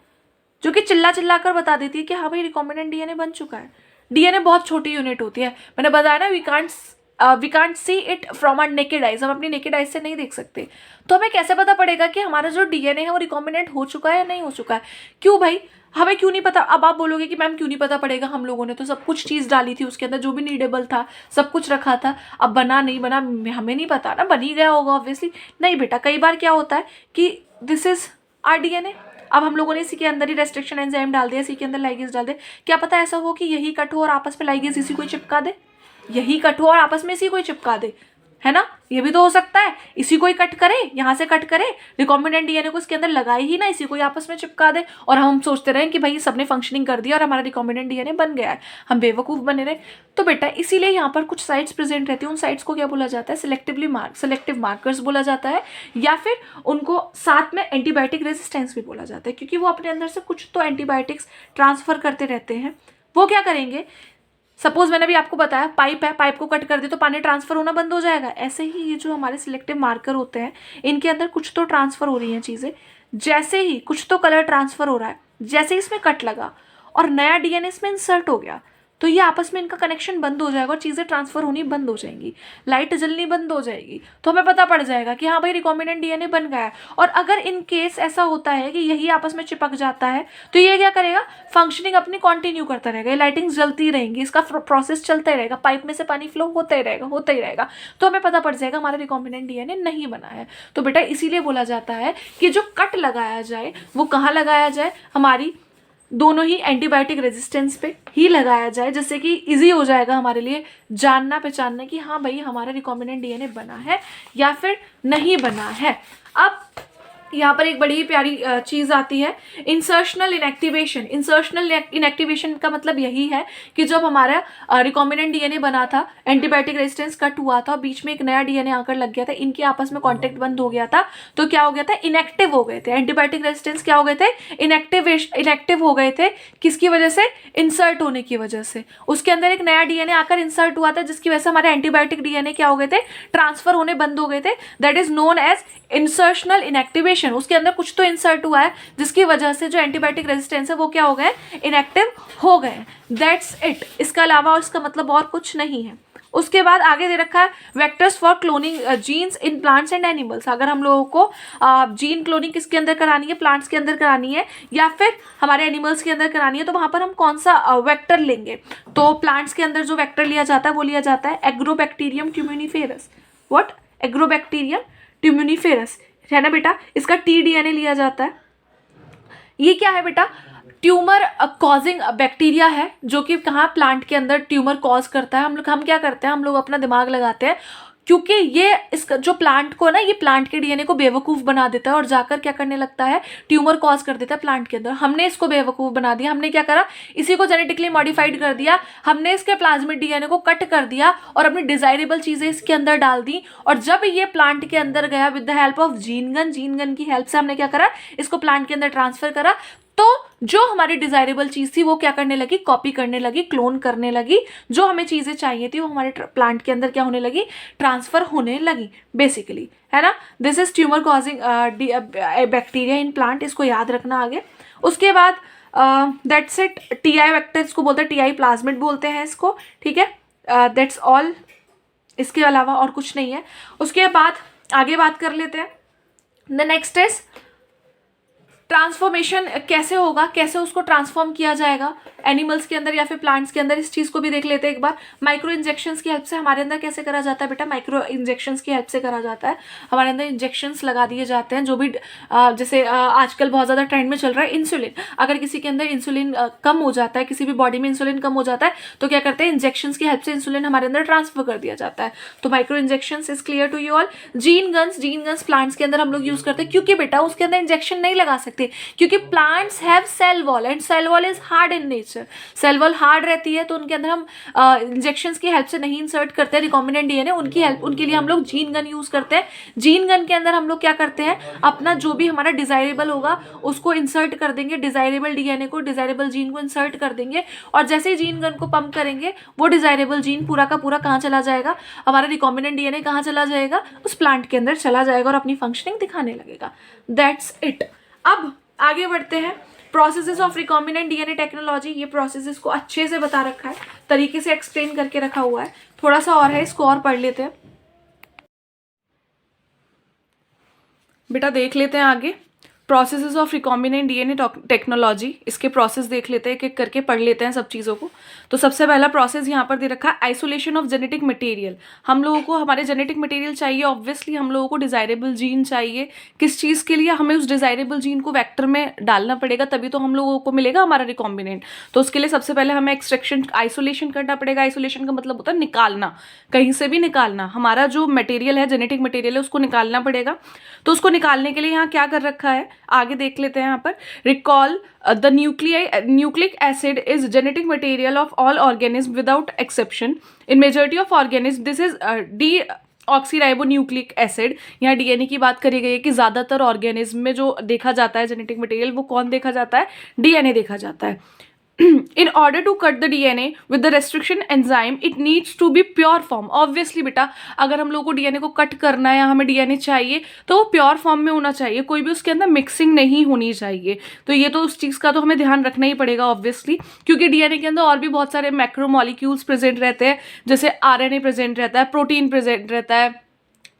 जो कि चिल्ला चिल्ला कर बता देती है कि हाँ भाई रिकॉम्बिनेंट DNA बन चुका है। DNA बहुत छोटी यूनिट होती है, मैंने बताया ना, we can't see it from our naked eyes, हम अपनी नेकेड आइज से नहीं देख सकते। तो हमें कैसे पता पड़ेगा कि हमारा जो DNA है वो रिकॉम्बिनेंट हो चुका है या नहीं हो चुका है? क्यों भाई, हमें क्यों नहीं पता? अब आप बोलोगे कि मैम क्यों नहीं पता पड़ेगा, हम लोगों ने तो सब कुछ चीज़ डाली थी उसके अंदर, जो भी नीडेबल था सब कुछ रखा था, अब बना नहीं बना हमें नहीं पता ना, बन ही गया होगा ऑब्वियसली। नहीं बेटा, कई बार क्या होता है कि दिस इज आर DNA, अब हम लोगों ने इसी के अंदर ही रेस्ट्रिक्शन एंजाइम डाल दिया, इसी के अंदर लाइगेज डाल दे, क्या पता ऐसा हो कि यही कट हो और आपस में लाइगेज इसी को ही चिपका दे, यही कट हो और आपस में इसी को ही चिपका दे, है ना, ये भी तो हो सकता है, इसी को ही कट करे, यहाँ से कट करे, रिकॉम्बिनेंट DNA को इसके अंदर लगाए ही ना, इसी को ही आपस में चिपका दे, और हम सोचते रहे कि भाई सबने फंक्शनिंग कर दिया और हमारा रिकॉम्बिनेंट DNA बन गया है, हम बेवकूफ़ बने रहे। तो बेटा इसीलिए यहाँ पर कुछ साइट्स प्रेजेंट रहती है, उन साइट्स को क्या बोला जाता है, सिलेक्टिव मार्कर्स बोला जाता है, या फिर उनको साथ में एंटीबायोटिक रेजिस्टेंस भी बोला जाता है, क्योंकि वो अपने अंदर से कुछ तो एंटीबायोटिक्स ट्रांसफर करते रहते हैं। वो क्या करेंगे, सपोज मैंने भी आपको बताया पाइप है, पाइप को कट कर दे तो पानी ट्रांसफर होना बंद हो जाएगा। ऐसे ही ये जो हमारे सिलेक्टिव मार्कर होते हैं इनके अंदर कुछ तो ट्रांसफर हो रही हैं चीज़ें, जैसे ही कुछ तो कलर ट्रांसफर हो रहा है, जैसे ही इसमें कट लगा और नया DNA इसमें इंसर्ट हो गया, तो ये आपस में इनका कनेक्शन बंद हो जाएगा और चीज़ें ट्रांसफर होनी बंद हो जाएंगी, लाइट जलनी बंद हो जाएगी, तो हमें पता पड़ जाएगा कि हाँ भाई रिकॉम्बिनेंट DNA बन गया है। और अगर इन केस ऐसा होता है कि यही आपस में चिपक जाता है, तो ये क्या करेगा, फंक्शनिंग अपनी कंटिन्यू करता रहेगा, लाइटिंग जलती रहेंगी, इसका प्रोसेस चलता ही रहेगा, पाइप में से पानी फ्लो होता ही रहेगा, तो हमें पता पड़ जाएगा हमारा रिकॉम्बिनेंट DNA नहीं बना है। तो बेटा इसीलिए बोला जाता है कि जो कट लगाया जाए वो कहाँ लगाया जाए, हमारी दोनों ही एंटीबायोटिक रेजिस्टेंस पे ही लगाया जाए, जिससे कि इजी हो जाएगा हमारे लिए जानना पहचानना कि हाँ भाई हमारा रिकॉम्बिनेंट डीएनए बना है या फिर नहीं बना है। अब यहाँ पर एक बड़ी ही प्यारी चीज़ आती है, इंसर्शनल इनएक्टिवेशन। इंसर्शनल इनएक्टिवेशन का मतलब यही है कि जब हमारा रिकॉम्बिनेंट डीएनए बना था, एंटीबायोटिक रेजिस्टेंस कट हुआ था, बीच में एक नया डीएनए आकर लग गया था, इनके आपस में कॉन्टेक्ट बंद हो गया था, तो क्या हो गया था, इनएक्टिव हो गए थे। एंटीबायोटिक रेजिस्टेंस क्या हो गए थे, इनएक्टिव हो गए थे। किसकी वजह से, इंसर्ट होने की वजह से। उसके अंदर एक नया डीएनए आकर इंसर्ट हुआ था, जिसकी वजह से हमारे एंटीबायोटिक डीएनए क्या हो गए थे, ट्रांसफर होने बंद हो गए थे। That is known as insertional inactivation. उसके अंदर कुछ तो इंसर्ट हुआ है जिसकी वजह से जो एंटीबायोटिक रेजिस्टेंस है वो क्या हो गए, इनएक्टिव हो गए। That's it. इसका अलावा इसका मतलब और कुछ नहीं है। उसके बाद आगे दे रखा है vectors for cloning genes in plants and animals. अगर हम लोगों को जीन क्लोनिंग किसके अंदर करानी है, प्लांट्स के अंदर करानी है या फिर हमारे एनिमल्स के अंदर करानी है, तो वहां पर हम कौन सा वेक्टर लेंगे। तो प्लांट्स के अंदर जो वेक्टर लिया जाता है वो लिया जाता है एग्रोबैक्टीरियम ट्यूमिनिफेरस। व्हाट, एग्रोबैक्टीरियम ट्यूमिनिफेरस है ना बेटा। इसका टीडीएनए लिया जाता है। ये क्या है बेटा, ट्यूमर कॉजिंग बैक्टीरिया है, जो कि कहाँ, प्लांट के अंदर ट्यूमर कॉज करता है। हम क्या करते हैं, हम लोग अपना दिमाग लगाते हैं, क्योंकि ये इसका जो प्लांट को ना, ये प्लांट के डीएनए को बेवकूफ़ बना देता है और जाकर क्या करने लगता है, ट्यूमर कॉज कर देता है प्लांट के अंदर। हमने इसको बेवकूफ़ बना दिया। हमने क्या करा, इसी को जेनेटिकली मॉडिफाइड कर दिया। हमने इसके प्लाज्मिड डीएनए को कट कर दिया और अपनी डिजायरेबल चीज़ें इसके अंदर डाल दी। और जब ये प्लांट के अंदर गया with the help of gene gun की हेल्प से हमने क्या करा, इसको प्लांट के अंदर ट्रांसफर करा, तो जो हमारी डिजायरेबल चीज़ थी वो क्या करने लगी, कॉपी करने लगी, क्लोन करने लगी। जो हमें चीज़ें चाहिए थी वो हमारे प्लांट के अंदर क्या होने लगी, ट्रांसफर होने लगी बेसिकली, है ना। This is tumour causing bacteria in plant. इसको याद रखना आगे। उसके बाद दैट्स इट। टीआई वेक्टर इसको बोलते हैं, टीआई प्लाज्मिड बोलते हैं इसको, ठीक है। दैट्स ऑल, इसके अलावा और कुछ नहीं है। उसके बाद आगे बात कर लेते हैं। द नेक्स्ट इज ट्रांसफॉर्मेशन कैसे होगा, कैसे उसको ट्रांसफॉर्म किया जाएगा एनिमल्स के अंदर या फिर प्लांट्स के अंदर। इस चीज़ को भी देख लेते हैं एक बार। माइक्रो इंजेक्शंस की हेल्प से हमारे अंदर कैसे करा जाता है बेटा, माइक्रो इंजेक्शंस की हेल्प से करा जाता है। हमारे अंदर इंजेक्शंस लगा दिए जाते हैं, जो भी जैसे आजकल बहुत ज़्यादा ट्रेंड में चल रहा है इंसुलिन। अगर किसी के अंदर इंसुलिन कम हो जाता है, किसी भी बॉडी में इंसुलिन कम हो जाता है, तो क्या करते हैं, इंजेक्शंस की हेल्प से इंसुलिन हमारे अंदर ट्रांसफर कर दिया जाता है। तो micro injections is clear to you all. Gene guns plants के अंदर हम लोग यूज करते हैं, क्योंकि बेटा उसके अंदर इंजेक्शन नहीं लगा सकते, क्योंकि plants have cell wall and cell wall is hard in nature. Cell wall hard रहती है, तो उनके अंदर हम इंजेक्शंस की हेल्प से नहीं इंसर्ट करते हैं रिकॉम्बिनेंट डीएनए। उनके लिए हम लोग जीन गन यूज करते हैं। जीन गन के अंदर हम लोग क्या करते हैं, अपना जो भी हमारा डिजायरेबल होगा उसको इंसर्ट कर देंगे, डिजायरेबल डीएनए को, डिजायरेबल जीन को इंसर्ट कर देंगे, और जैसे ही जीन गन को पंप करेंगे वो डिजायरेबल जीन पूरा का पूरा कहाँ चला जाएगा, हमारा रिकॉम्बिनेंट डीएनए कहाँ चला जाएगा, उस प्लांट के अंदर चला जाएगा और अपनी फंक्शनिंग दिखाने लगेगा। That's it. अब आगे बढ़ते हैं। Processes of recombinant DNA technology, ये प्रोसेसेस को अच्छे से बता रखा है, तरीके से एक्सप्लेन करके रखा हुआ है। थोड़ा सा और है, इसको और पढ़ लेते हैं बेटा। देख लेते हैं आगे processes of recombinant DNA technology. इसके प्रोसेस देख लेते हैं, एक एक करके पढ़ लेते हैं सब चीज़ों को। तो सबसे पहला प्रोसेस यहाँ पर दे रखा है आइसोलेशन ऑफ जेनेटिक मटेरियल। हम लोगों को हमारे जेनेटिक मटेरियल चाहिए, ऑब्वियसली हम लोगों को डिजायरेबल जीन चाहिए। किस चीज़ के लिए, हमें उस डिजायरेबल जीन को वेक्टर में डालना पड़ेगा, तभी तो हम लोगों को मिलेगा हमारा रिकॉम्बिनेंट। तो उसके लिए सबसे पहले हमें एक्सट्रैक्शन, आइसोलेशन करना पड़ेगा। आइसोलेशन का मतलब होता है निकालना, कहीं से भी निकालना। हमारा जो मटेरियल है, जेनेटिक मटेरियल है, उसको निकालना पड़ेगा। तो उसको निकालने के लिए यहाँ क्या कर रखा है, आगे देख लेते हैं। यहाँ पर recall the nucleic acid is genetic material of all organism without exception. In majority of organism this is deoxyribonucleic acid. यहाँ डीएनए की बात करी गई है कि ज़्यादातर ऑर्गेनिज्म में जो देखा जाता है जेनेटिक मटेरियल, वो कौन देखा जाता है, डीएनए देखा जाता है। In order to cut the DNA with the restriction enzyme, it needs to be pure form. Obviously बेटा, अगर हम लोगों को डीएनए को कट करना है या हमें डीएनए चाहिए, तो वो प्योर फॉर्म में होना चाहिए, कोई भी उसके अंदर मिक्सिंग नहीं होनी चाहिए। तो ये तो उस चीज़ का तो हमें ध्यान रखना ही पड़ेगा ऑब्वियसली, क्योंकि डीएनए के अंदर और भी बहुत सारे मैक्रोमॉलिक्यूल्स प्रेजेंट रहते हैं, जैसे आरएनए प्रेजेंट रहता है, प्रोटीन प्रेजेंट रहता है,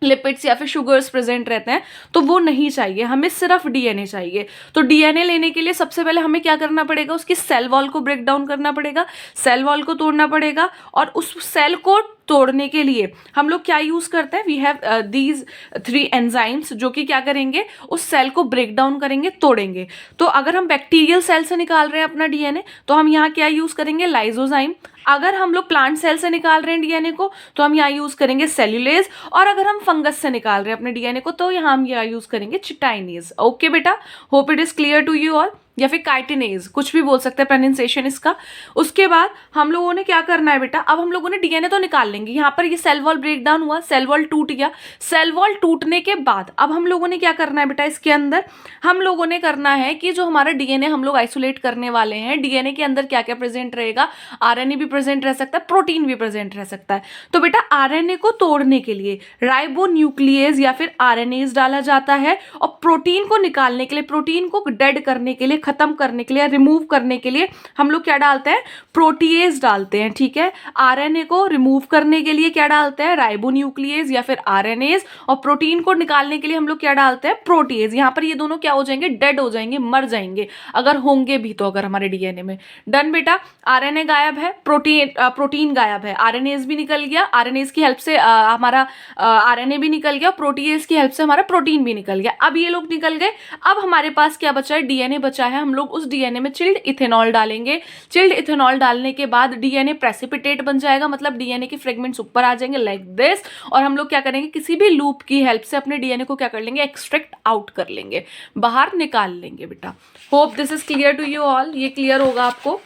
लिपिड्स या फिर शुगर्स प्रेजेंट रहते हैं, तो वो नहीं चाहिए, हमें सिर्फ डीएनए चाहिए। तो डीएनए लेने के लिए सबसे पहले हमें क्या करना पड़ेगा, उसकी सेल वॉल को ब्रेक डाउन करना पड़ेगा, सेल वॉल को तोड़ना पड़ेगा और उस सेल को तोड़ने के लिए हम लोग क्या यूज करते हैं, वी हैव दीज 3 एंजाइम्स जो कि क्या करेंगे, उस सेल को ब्रेक डाउन करेंगे, तोड़ेंगे। तो अगर हम बैक्टीरियल सेल से निकाल रहे हैं अपना डीएनए तो हम यहाँ क्या यूज करेंगे, लाइजोजाइम। अगर हम लोग प्लांट सेल से निकाल रहे हैं डीएनए को तो हम यहाँ यूज करेंगे सेल्यूलेज, और अगर हम फंगस से निकाल रहे हैं अपने डीएनए को तो यहाँ हम यहाँ यूज करेंगे चिटाइनेज। ओके बेटा, hope it is clear to you all, या फिर काइटिनेज, कुछ भी बोल सकते हैं प्रोनाउंसिएशन इसका। उसके बाद हम लोगों ने क्या करना है बेटा, अब हम लोगों ने डीएनए तो निकाल लेंगे, यहाँ पर ये सेल वॉल ब्रेक डाउन हुआ, सेल वॉल टूट गया। सेल वॉल टूटने के बाद अब हम लोगों ने क्या करना है बेटा, इसके अंदर हम लोगों ने करना है कि जो हमारा डीएनए हम लोग आइसोलेट करने वाले हैं, डीएनए के अंदर क्या क्या प्रेजेंट रहेगा, आरएनए भी प्रेजेंट रह सकता है, प्रोटीन भी प्रेजेंट रह सकता है। तो बेटा आरएनए को तोड़ने के लिए राइबोन्यूक्लियेज या फिर आरएनएज डाला जाता है, और प्रोटीन को निकालने के लिए, प्रोटीन को डेड करने के लिए, खत्म करने के लिए, रिमूव करने के लिए हम लोग क्या डालते हैं, प्रोटीएज डालते हैं। ठीक है, आरएनए को रिमूव करने के लिए क्या डालते हैं, राइबोन्यूक्लियेज या फिर आरएनएज, और प्रोटीन को निकालने के लिए हम लोग क्या डालते हैं, प्रोटीएज। यहां पर ये दोनों क्या हो जाएंगे, डेड हो जाएंगे, मर जाएंगे अगर होंगे भी तो, अगर हमारे डीएनए में। डन बेटा, आरएनए गायब है, प्रोटीन गायब है, आरएनएज भी निकल गया, आरएनएज की हेल्प से हमारा आरएनए भी निकल गया, प्रोटीएज की हेल्प से हमारा प्रोटीन भी निकल गया। अब ये लोग निकल गए, अब हमारे पास क्या बचा है, डीएनए बचा है। हम लोग उस डीएनए में चिल्ड इथेनॉल डालेंगे। चिल्ड इथेनॉल डालने के बाद डीएनए प्रेसिपिटेट बन जाएगा, मतलब डीएनए के फ्रेगमेंट्स ऊपर आ जाएंगे लाइक दिस, और हम लोग क्या करेंगे, किसी भी लूप की हेल्प से अपने डीएनए को क्या कर लेंगे, एक्सट्रैक्ट आउट कर लेंगे, बाहर निकाल लेंगे बेटा। Hope this is clear to you all, ये क्लियर होगा आपको।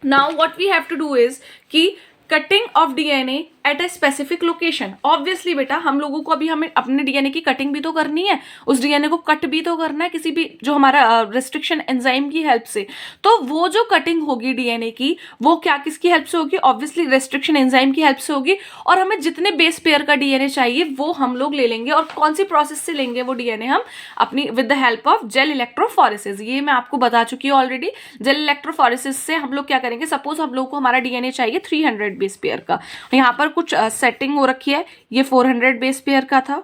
Now what we have to do is कि cutting of DNA at a specific location. Obviously बेटा हम लोगों को अभी हमें अपने डीएनए की कटिंग भी तो करनी है, उस डीएनए को कट भी तो करना है किसी भी जो हमारा रिस्ट्रिक्शन एंजाइम की हेल्प से। तो वो जो कटिंग होगी डीएनए की, वो क्या किसकी हेल्प से होगी, ऑब्वियसली रिस्ट्रिक्शन एंजाइम की हेल्प से होगी। और हमें जितने बेस पेयर का डीएनए चाहिए वो हम लोग ले लेंगे, और कौन सी प्रोसेस से लेंगे वो डीएनए, हम अपनी with the help of gel electrophoresis. ये मैं आपको बता चुकी हूँ ऑलरेडी। जेल इलेक्ट्रोफोरेसिस से हम लोग क्या करेंगे, सपोज हम लोग को हमारा डीएनए चाहिए 300 बेस पेयर का, यहाँ पर कुछ सेटिंग हो रखी है, ये 400 बेस पेयर का था,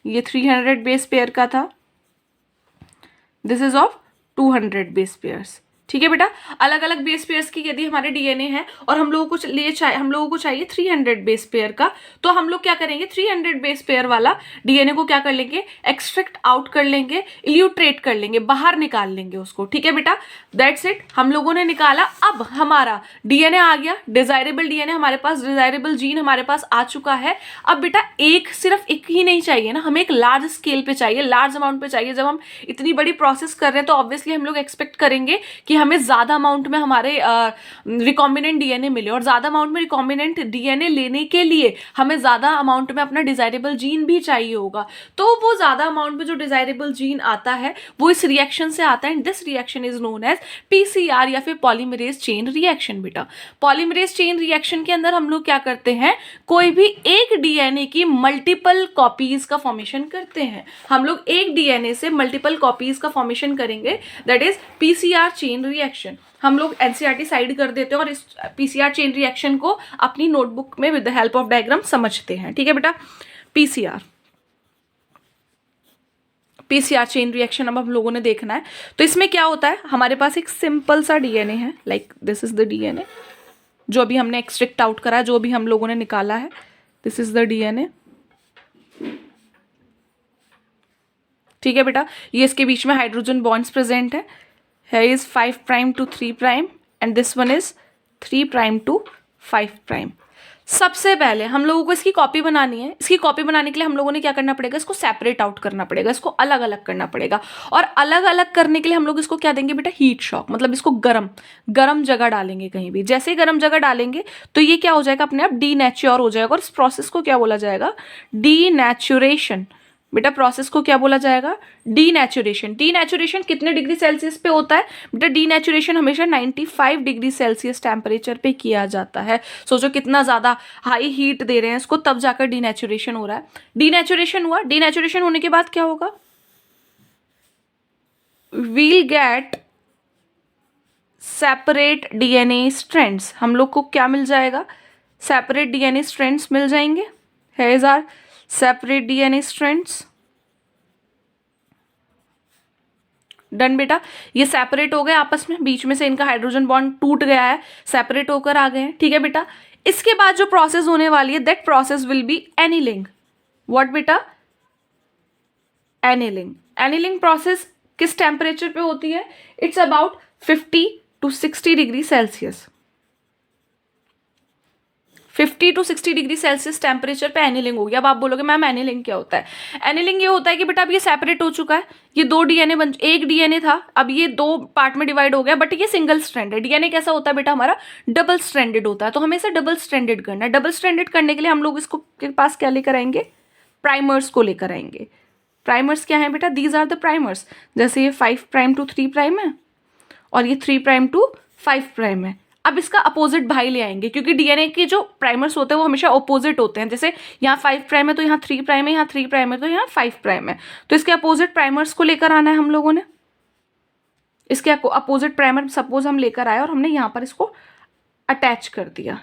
ये 300 बेस पेयर का था, this is of 200 base pairs. ठीक है बेटा, अलग अलग बेस पेयर्स की यदि हमारे डीएनए है और हम लोगों को चाहिए 300 बेस पेयर का, तो हम लोग क्या करेंगे, 300 बेस पेयर वाला डीएनए को क्या कर लेंगे, एक्सट्रैक्ट आउट कर लेंगे, इल्यूट्रेट कर लेंगे, बाहर निकाल लेंगे उसको। ठीक है बेटा, दैट्स इट, हम लोगों ने निकाला। अब हमारा डीएनए आ गया, डिजायरेबल डीएनए हमारे पास, डिजायरेबल जीन हमारे पास आ चुका है। अब बेटा सिर्फ एक ही नहीं चाहिए ना, हमें एक लार्ज स्केल पे चाहिए, लार्ज अमाउंट पे चाहिए। जब हम इतनी बड़ी प्रोसेस कर रहे हैं तो ऑब्वियसली हम लोग एक्सपेक्ट करेंगे कि हमें ज्यादा अमाउंट में हमारे रिकॉम्बिनेंट डीएनए मिले, और ज्यादा अमाउंट में रिकॉम्बिनेंट डीएनए लेने के लिए हमें ज्यादा अमाउंट में अपना डिजायरेबल जीन भी चाहिए होगा। तो वो ज्यादा अमाउंट में जो डिजायरेबल जीन आता है वो इस रिएक्शन से आता है, and this reaction is known as PCR या फिर पॉलीमरेज चेन रिएक्शन। बेटा पॉलीमरेज चेन रिएक्शन के अंदर हम लोग क्या करते हैं, कोई भी एक डीएनए की मल्टीपल कॉपीज का फॉर्मेशन करते हैं। हम लोग एक डीएनए से मल्टीपल कॉपीज का फॉर्मेशन करेंगे, that is PCR chain reaction. हम लोग एनसीईआरटी साइड कर देते हैं और इस पीसीआर चेन रिएक्शन को अपनी नोटबुक में with the help of diagram समझते हैं। ठीक है बेटा, पीसीआर चेन रिएक्शन अब हम लोगों ने देखना है। तो इसमें क्या होता है, हमारे पास एक सिंपल सा डीएनए है, like this is the DNA जो अभी हमने एक्सट्रैक्ट आउट करा है, जो भी हम लोगों ने निकाला है, दिस इज द डीएनए। ठीक है बेटा, ये इसके बीच में हाइड्रोजन बॉन्ड्स प्रेजेंट है, here is 5' to 3' and this one is 3' to 5'। सबसे पहले हम लोगों को इसकी कॉपी बनानी है। इसकी कॉपी बनाने के लिए हम लोगों ने क्या करना पड़ेगा, इसको सेपरेट आउट करना पड़ेगा, इसको अलग अलग करना पड़ेगा। और अलग अलग करने के लिए हम लोग इसको क्या देंगे बेटा, हीट शॉक, मतलब इसको गरम जगह डालेंगे कहीं भी। जैसे ही गरम जगह डालेंगे तो ये क्या हो जाएगा, अपने आप डीनेच्योर हो जाएगा, और इस प्रोसेस को क्या बोला जाएगा, डीनेचुरेशन। बेटा प्रोसेस को क्या बोला जाएगा, डीनेचुरेशन। डीनेचुरेशन कितने डिग्री सेल्सियस पे होता है बेटा, डीनेचुरेशन हमेशा 95 डिग्री सेल्सियस टेम्परेचर पे किया जाता है। सोचो कितना ज्यादा हाई हीट दे रहे हैं इसको, तब जाकर डीनेचुरेशन हो रहा है। डीनेचुरेशन हुआ, डीनेचुरेशन होने के बाद क्या होगा, we'll get separate DNA strands. हम लोग को क्या मिल जाएगा, सेपरेट डीएनए स्ट्रैंड्स मिल जाएंगे। Here is our separate DNA strands. Done बेटा, ये सेपरेट हो गए आपस में, बीच में से इनका हाइड्रोजन बॉन्ड टूट गया है, सेपरेट होकर आ गए हैं। ठीक है बेटा, इसके बाद जो प्रोसेस होने वाली है that process will be annealing. What बेटा? एनिलिंग. एनिलिंग प्रोसेस किस टेम्परेचर पे होती है? It's about 50 to 60 degree Celsius. 50 to 60 degree Celsius temperature पे एनिलिंग होगी. अब आप बोलोगे मैम एनिलिंग क्या होता है? एनिलिंग ये होता है कि बेटा अब ये सेपरेट हो चुका है, ये दो डीएनए एक डीएनए था, अब ये दो पार्ट में डिवाइड हो गया, बट ये सिंगल स्ट्रैंडेड. डीएनए कैसा होता है बेटा? हमारा डबल स्ट्रैंडेड होता है. तो हमें इसे डबल स्ट्रैंडेड करना है. डबल स्ट्रैंडेड करने के लिए हम लोग इसको के पास क्या लेकर आएंगे? प्राइमर्स को लेकर आएंगे. प्राइमर्स क्या है बेटा? These are the primers. जैसे ये 5 प्राइम टू 3 प्राइम है और ये 3 प्राइम टू 5 प्राइम है. अब इसका अपोजिट भाई ले आएंगे, क्योंकि डीएनए के जो प्राइमर्स होते हैं वो हमेशा अपोजिट होते हैं. जैसे यहाँ 5 प्राइम है तो यहाँ 3 प्राइम है, यहाँ 3 प्राइम है तो यहाँ 5 प्राइम है. तो इसके अपोजिट प्राइमर्स को लेकर आना है हम लोगों ने. इसके अपोजिट प्राइमर सपोज हम लेकर आए और हमने यहाँ पर इसको अटैच कर दिया.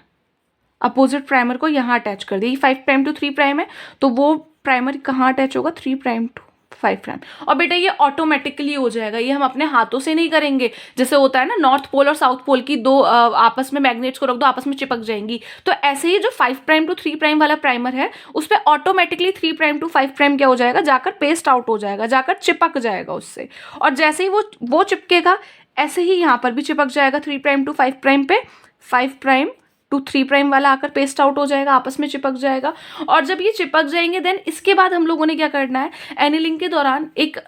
अपोजिट प्राइमर को यहाँ अटैच कर दिया. ये 5 प्राइम टू 3 प्राइम है तो वो प्राइमर कहाँ अटैच होगा? 3 प्राइम टू 5 प्राइम. और बेटा ये ऑटोमेटिकली हो जाएगा, ये हम अपने हाथों से नहीं करेंगे. जैसे होता है ना नॉर्थ पोल और साउथ पोल की दो आपस में मैग्नेट्स को रख दो, आपस में चिपक जाएंगी. तो ऐसे ही जो 5 प्राइम टू 3 प्राइम वाला प्राइमर है उस पर ऑटोमेटिकली 3 प्राइम टू 5 प्राइम क्या हो जाएगा? जाकर पेस्ट आउट हो जाएगा, जाकर चिपक जाएगा उससे. और जैसे ही वो चिपकेगा ऐसे ही यहाँ पर भी चिपक जाएगा 3 प्राइम टू 5 प्राइम पे. 5 प्राइम टू 3 प्राइम वाला आकर पेस्ट आउट हो जाएगा, आपस में चिपक जाएगा. और जब ये चिपक जाएंगे देन इसके बाद हम लोगों ने क्या करना है? एनिलिंग के दौरान एक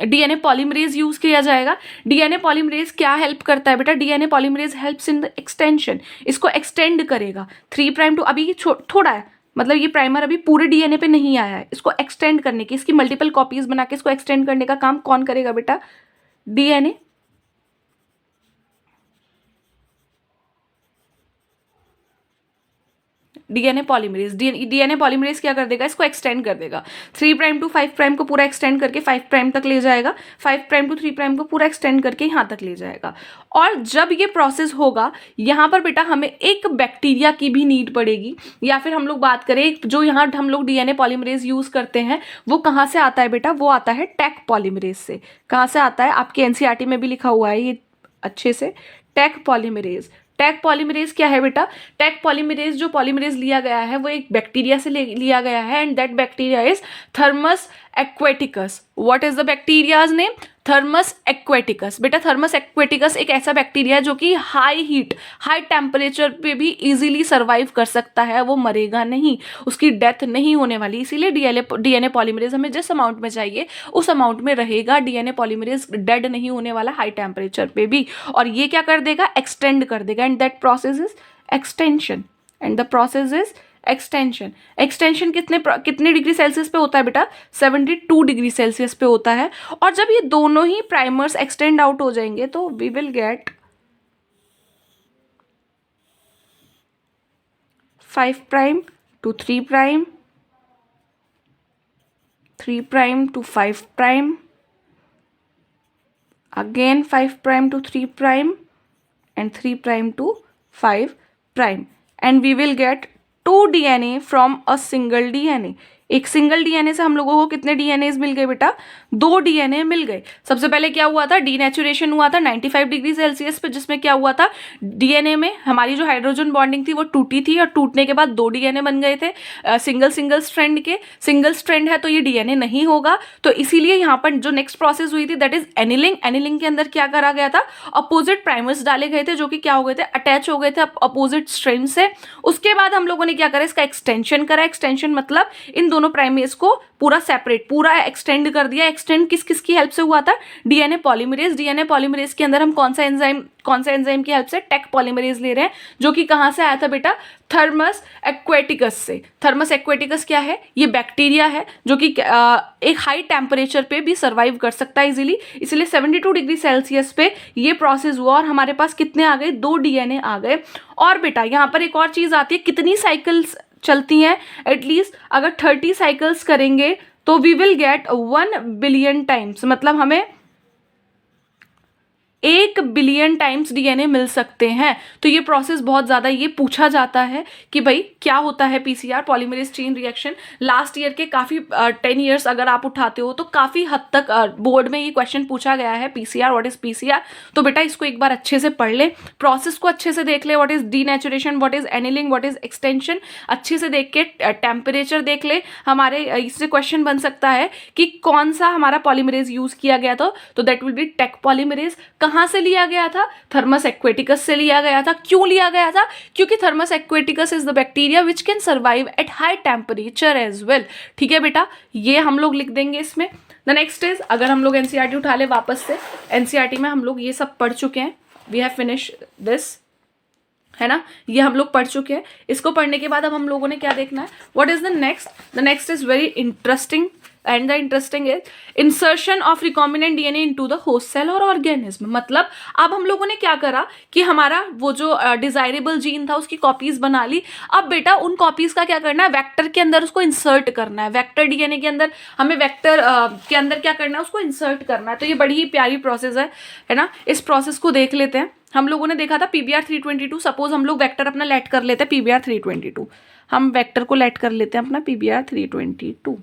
डीएनए पॉलीमरेज यूज किया जाएगा. डीएनए पॉलीमरेज क्या हेल्प करता है बेटा? DNA polymerase helps in the extension. इसको एक्सटेंड करेगा. 3 प्राइम टू अभी थोड़ा है, मतलब ये प्राइमर अभी पूरे डीएनए पे नहीं आया है. इसको एक्सटेंड करने की, इसकी मल्टीपल कॉपीज बना के इसको एक्सटेंड करने का काम कौन करेगा बेटा? डीएनए पॉलीमरेज क्या कर देगा? इसको एक्सटेंड कर देगा. 3 प्राइम टू 5 प्राइम को पूरा एक्सटेंड करके 5 प्राइम तक ले जाएगा. 5 प्राइम टू 3 प्राइम को पूरा एक्सटेंड करके यहाँ तक ले जाएगा. और जब ये प्रोसेस होगा यहाँ पर बेटा हमें एक बैक्टीरिया की भी नीड पड़ेगी. या फिर हम लोग बात करें जो यहाँ हम लोग डीएनए पॉलीमरेज यूज करते हैं वो कहाँ से आता है बेटा? वो आता है टैक पॉलीमरेज से. कहाँ से आता है? आपके एनसीईआरटी में भी लिखा हुआ है ये अच्छे से. Taq polymerase. टैग पॉलीमरेज क्या है बेटा? टैग पॉलीमरेज जो पॉलीमरेज लिया गया है वो एक बैक्टीरिया से लिया गया है and that bacteria is Thermus aquaticus. What is the bacterias name? Thermus aquaticus. बेटा थर्मस एक्वेटिकस एक ऐसा बैक्टीरिया है जो कि हाई हीट हाई टेम्परेचर पे भी इजीली सर्वाइव कर सकता है. वो मरेगा नहीं, उसकी डेथ नहीं होने वाली. इसीलिए डीएनए पॉलीमरेज हमें जिस अमाउंट में चाहिए उस अमाउंट में रहेगा. डीएनए पॉलीमरेज डेड नहीं होने वाला हाई टेम्परेचर पे भी. और ये क्या कर देगा? एक्सटेंड कर देगा. And that process is extension. And the process is extension. Extension कितने डिग्री सेल्सियस पे होता है बेटा? 72 डिग्री सेल्सियस पे होता है. और जब ये दोनों ही प्राइमर्स एक्सटेंड आउट हो जाएंगे तो we will get 5 prime to 3 prime, 3 prime to 5 prime, again 5 prime to 3 prime and 3 prime to 5 prime, and we will get 2 DNA from a single DNA. एक सिंगल डीएनए से हम लोगों को कितने DNA मिल गए बेटा? 2 डीएनए मिल गए. सबसे पहले क्या हुआ था? डीनेचुरेशन हुआ था 95 डिग्री सेल्सियस पे, जिसमें क्या हुआ था? डीएनए में हमारी जो हाइड्रोजन बॉन्डिंग थी वो टूटी थी और टूटने के बाद 2 डीएनए बन गए थे सिंगल स्ट्रैंड के. सिंगल स्ट्रैंड है तो ये डीएनए नहीं होगा. तो इसीलिए यहाँ पर जो नेक्स्ट प्रोसेस हुई थी दैट इज एनिलिंग. एनिलिंग के अंदर क्या करा गया था? अपोजिट प्राइमर्स डाले गए थे जो कि क्या हो गए थे? अटैच हो गए थे अपोजिट स्ट्रैंड से. उसके बाद हम लोगों ने क्या करा? इसका एक्सटेंशन करा. एक्सटेंशन मतलब इन दोनों प्राइमेज को पूरा सेपरेट पूरा एक्सटेंड कर दिया. एक्सटेंड किस किस की हेल्प से हुआ था? DNA polymerase. डीएनए पॉलीमरेज के अंदर हम कौन सा एंजाइम की हेल्प से? टैक पॉलीमरेज ले रहे हैं, जो कि कहां से आया था बेटा? थर्मस एक्वेटिकस से. थर्मस एक्वेटिकस क्या है? ये बैक्टीरिया है जो कि एक हाई टेम्परेचर पे भी सर्वाइव कर सकता है इजीली. इसलिए 72 डिग्री सेल्सियस पे ये प्रोसेस हुआ और हमारे पास कितने आ गए? 2 डीएनए आ गए. और बेटा यहाँ पर एक और चीज आती है, कितनी साइकिल्स चलती हैं? एटलीस्ट अगर 30 साइकिल्स करेंगे तो we will get 1 billion times. मतलब हमें 1 बिलियन टाइम्स डीएनए मिल सकते हैं। तो ये प्रोसेस बहुत ज़्यादा ये पूछा जाता है कि भाई क्या होता है PCR, polymerase chain reaction. Last year के काफ़ी 10 ईयर्स अगर आप उठाते हो तो काफ़ी हद तक बोर्ड में ये क्वेश्चन पूछा गया है, पीसीआर, व्हाट इज़ पीसीआर। तो बेटा इसको एक बार अच्छे से पढ़ ले, प्रोसेस को अच्छे से देख ले, what is denaturation, what is annealing, what is extension, अच्छे से देख के टेम्परेचर देख ले। हमारे इससे क्वेश्चन बन सकता है कि कौन सा हमारा पॉलीमरेज यूज़ किया गया था, तो that will be Taq polymerase. कहाँ से लिया गया था? थर्मस एक्वेटिकस से लिया गया था। क्यों लिया गया था? क्योंकि Thermus aquaticus is the bacteria which can survive at high temperature as well. ठीक है बेटा, ये हम लोग लिख देंगे इसमें। द नेक्स्ट इज, अगर हम लोग एनसीईआरटी उठा ले वापस से, एनसीईआरटी में हम लोग ये सब पढ़ चुके हैं, वी हैव फिनिश दिस, है ना, ये हम लोग पढ़ चुके हैं। इसको पढ़ने के बाद अब हम लोगों ने क्या देखना है, what is the next? The next is very interesting and the interesting is insertion of recombinant DNA into the host cell और ऑर्गेनिज्म। मतलब अब हम लोगों ने क्या करा कि हमारा वो जो डिजायरेबल जीन था उसकी कॉपीज बना ली। अब बेटा उन कॉपीज का क्या करना है, वेक्टर के अंदर उसको इंसर्ट करना है। वेक्टर डीएनए के अंदर हमें वेक्टर के अंदर क्या करना है, उसको इंसर्ट करना है। तो ये बड़ी ही प्यारी प्रोसेस है ना। इस प्रोसेस को देख लेते हैं। हम लोगों ने देखा था पीबीआर 322। सपोज हम लोग वेक्टर अपना लेट कर लेते हैं पीबीआर 322। हम वेक्टर को लेट कर लेते हैं अपना पीबीआर 322,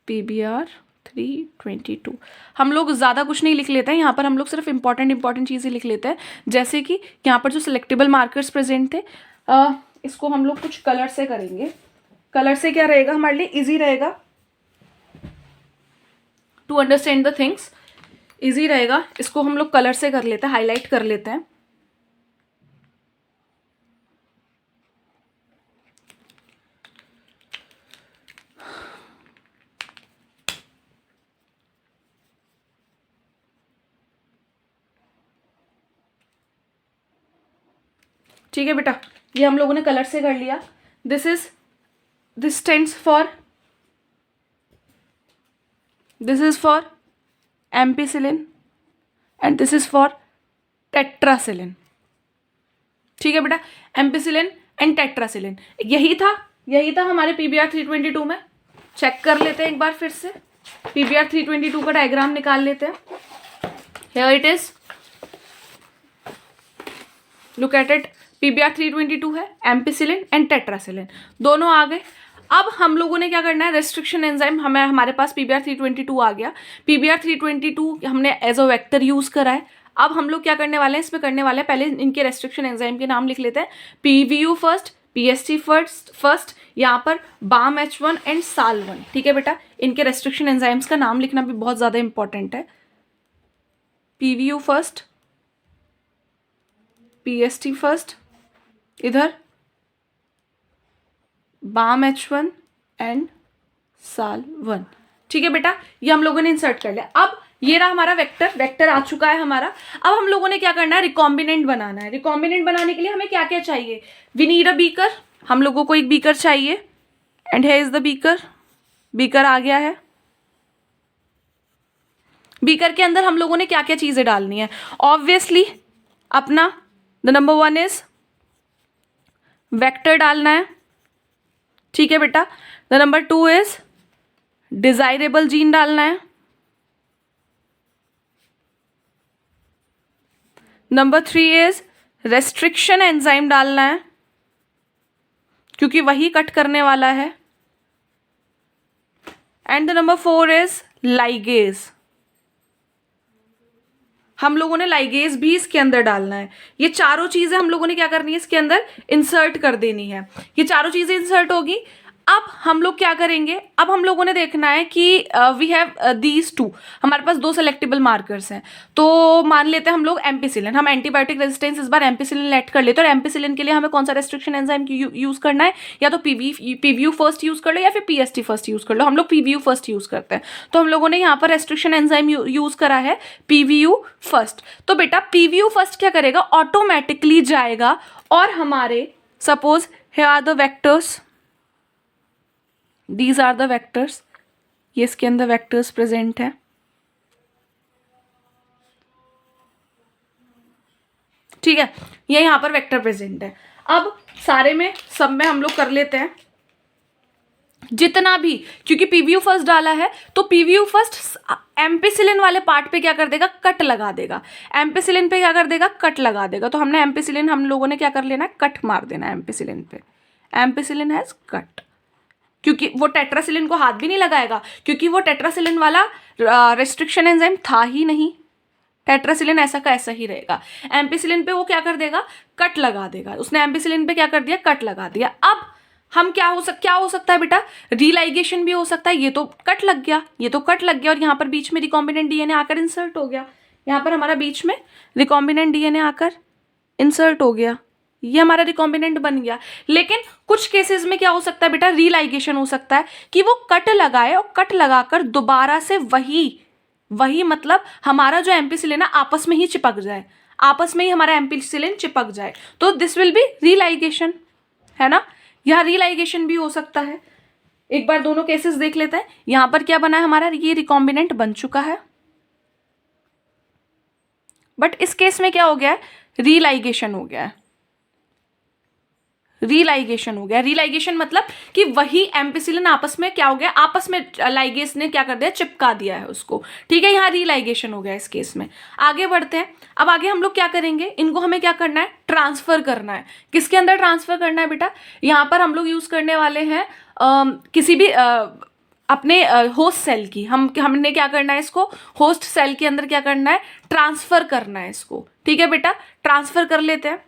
पीबीआर 322। हम लोग ज़्यादा कुछ नहीं लिख लेते हैं यहाँ पर, हम लोग सिर्फ इंपॉर्टेंट चीज़ें लिख लेते हैं। जैसे कि यहाँ पर जो सिलेक्टेबल मार्कर्स प्रेजेंट थे, इसको हम लोग कुछ कलर से करेंगे। कलर से क्या रहेगा, हमारे लिए इजी रहेगा to understand the things, easy रहेगा। इसको हम लोग कलर से कर लेते हैं, हाईलाइट कर लेते हैं। ठीक है बेटा, ये हम लोगों ने कलर से कर लिया। This stands for, this is for ampicillin and this is for tetracycline. ठीक है बेटा, एम्पिसिलिन एंड टेट्रासिलिन, यही था हमारे पीबीआर 322 में। चेक कर लेते हैं एक बार फिर से, पीबीआर 322 का डायग्राम निकाल लेते हैं। Here it is, look at it. PBR 322 है, एम्पिसिलिन एंड टेट्रासिलिन दोनों आ गए। अब हम लोगों ने क्या करना है, रेस्ट्रिक्शन एंजाइम, हमारे पास पीबीआर 322 आ गया। पीबीआर 322 हमने एज अ वेक्टर यूज करा है। अब हम लोग क्या करने वाले हैं, इसमें करने वाले हैं, पहले इनके रेस्ट्रिक्शन एंजाइम के नाम लिख लेते हैं। पीवीयू फर्स्ट, पीएसटी फर्स्ट, यहाँ पर बाम H1 एंड साल1। ठीक है बेटा, इनके रेस्ट्रिक्शन एंजाइम्स का नाम लिखना भी बहुत ज़्यादा इंपॉर्टेंट है। पीवीयू फर्स्ट, पीएसटी फर्स्ट, इधर बाम H1 एंड साल1। ठीक है बेटा, ये हम लोगों ने इंसर्ट कर लिया। अब ये रहा हमारा वेक्टर आ चुका है हमारा। अब हम लोगों ने क्या करना है, रिकॉम्बिनेंट बनाना है। रिकॉम्बिनेंट बनाने के लिए हमें क्या क्या चाहिए, वी नीड अ बीकर, हम लोगों को एक बीकर चाहिए। And here is the beaker, beaker आ गया है। बीकर के अंदर हम लोगों ने क्या क्या चीजें डालनी है, ऑब्वियसली अपना द नंबर 1 इज वेक्टर डालना है। ठीक है बेटा, the number 2 is desirable gene डालना है। नंबर 3 इज रेस्ट्रिक्शन एंजाइम डालना है, क्योंकि वही कट करने वाला है। And the number 4 is ligase, हम लोगों ने लाइगेज भी इसके अंदर डालना है। ये चारों चीजें हम लोगों ने क्या करनी है, इसके अंदर इंसर्ट कर देनी है। ये चारों चीजें इंसर्ट होगी। अब हम लोग क्या करेंगे, अब हम लोगों ने देखना है कि वी हैव दीज टू, हमारे पास 2 सेलेक्टेबल मार्कर्स हैं। तो मान लेते हैं हम लोग एम्पिसिलिन, हम एंटीबायोटिक रेजिस्टेंस इस बार एम्पिसिलिन लेट कर लेते हैं। और एम्पिसिलिन के लिए हमें कौन सा रेस्ट्रिक्शन एंजाइम यूज करना है, या तो पीवीयू फर्स्ट यूज कर लो या फिर पीएसटी फर्स्ट यूज कर लो। हम लोग पीवीयू फर्स्ट यूज करते हैं, तो हम लोगों ने यहाँ पर रेस्ट्रिक्शन एंजाइम यूज करा है पीवीयू फर्स्ट। तो बेटा पीवीयू फर्स्ट क्या करेगा, ऑटोमेटिकली जाएगा और हमारे suppose here are the vectors, These are the vectors, ये इसके अंदर वेक्टर्स प्रेजेंट है। ठीक है, ये यहाँ पर वेक्टर प्रेजेंट है। अब सारे में सब में हम लोग कर लेते हैं जितना भी, क्योंकि पीवीयू फर्स्ट डाला है तो पीवीयू फर्स्ट एम्पिसिलिन वाले पार्ट पे क्या कर देगा, कट लगा देगा। एम्पिसिलिन पे क्या कर देगा, कट लगा देगा। तो हमने एम्पिसिलिन, हम लोगों ने क्या कर लेना है, कट मार देना है एम्पिसिलिन पे। एम्पिसिलिन हैज कट, क्योंकि वो टेट्रासिलिन को हाथ भी नहीं लगाएगा, क्योंकि वो टेट्रासिलिन वाला रेस्ट्रिक्शन एंजाइम था ही नहीं। टेट्रासिलिन ऐसा का ऐसा ही रहेगा। एम्पिसिलिन पे वो क्या कर देगा, कट लगा देगा। उसने एम्पिसिलिन पे क्या कर दिया, कट लगा दिया। अब हम क्या हो सकता है बेटा, रीलाइगेशन भी हो सकता है। ये तो कट लग गया, ये तो कट लग गया, और यहाँ पर बीच में रिकॉम्बिनेंट डीएनए आकर इंसर्ट हो गया। यहाँ पर हमारा बीच में रिकॉम्बिनेंट डीएनए आकर इंसर्ट हो गया, ये हमारा रिकॉम्बिनेंट बन गया। लेकिन कुछ केसेस में क्या हो सकता है बेटा, रीलाइगेशन हो सकता है कि वो कट लगाए और कट लगाकर दोबारा से वही मतलब हमारा जो एम्पिसिलिन है आपस में ही चिपक जाए, आपस में ही हमारा एम्पिसिलिन चिपक जाए, तो दिस विल बी रीलाइगेशन, है ना। यहाँ रीलाइगेशन भी हो सकता है। एक बार दोनों केसेस देख लेते हैं। यहां पर क्या बना है हमारा, ये रिकॉम्बिनेंट बन चुका है, बट इस केस में क्या हो गया है, रीलाइगेशन हो गया है। रीलाइगेशन हो गया, रीलाइगेशन मतलब कि वही एम्पिसिलिन आपस में क्या हो गया, आपस में लाइगेस ने क्या कर दिया, चिपका दिया है उसको, ठीक है। यहाँ रीलाइगेशन हो गया इस केस में। आगे बढ़ते हैं। अब आगे हम लोग क्या करेंगे, इनको हमें क्या करना है, ट्रांसफर करना है। किसके अंदर ट्रांसफर करना है बेटा, यहाँ पर हम लोग यूज करने वाले हैं किसी भी अपने होस्ट सेल की। हमने क्या करना है, इसको होस्ट सेल के अंदर क्या करना है, ट्रांसफर करना है इसको, ठीक है बेटा। ट्रांसफर कर लेते हैं।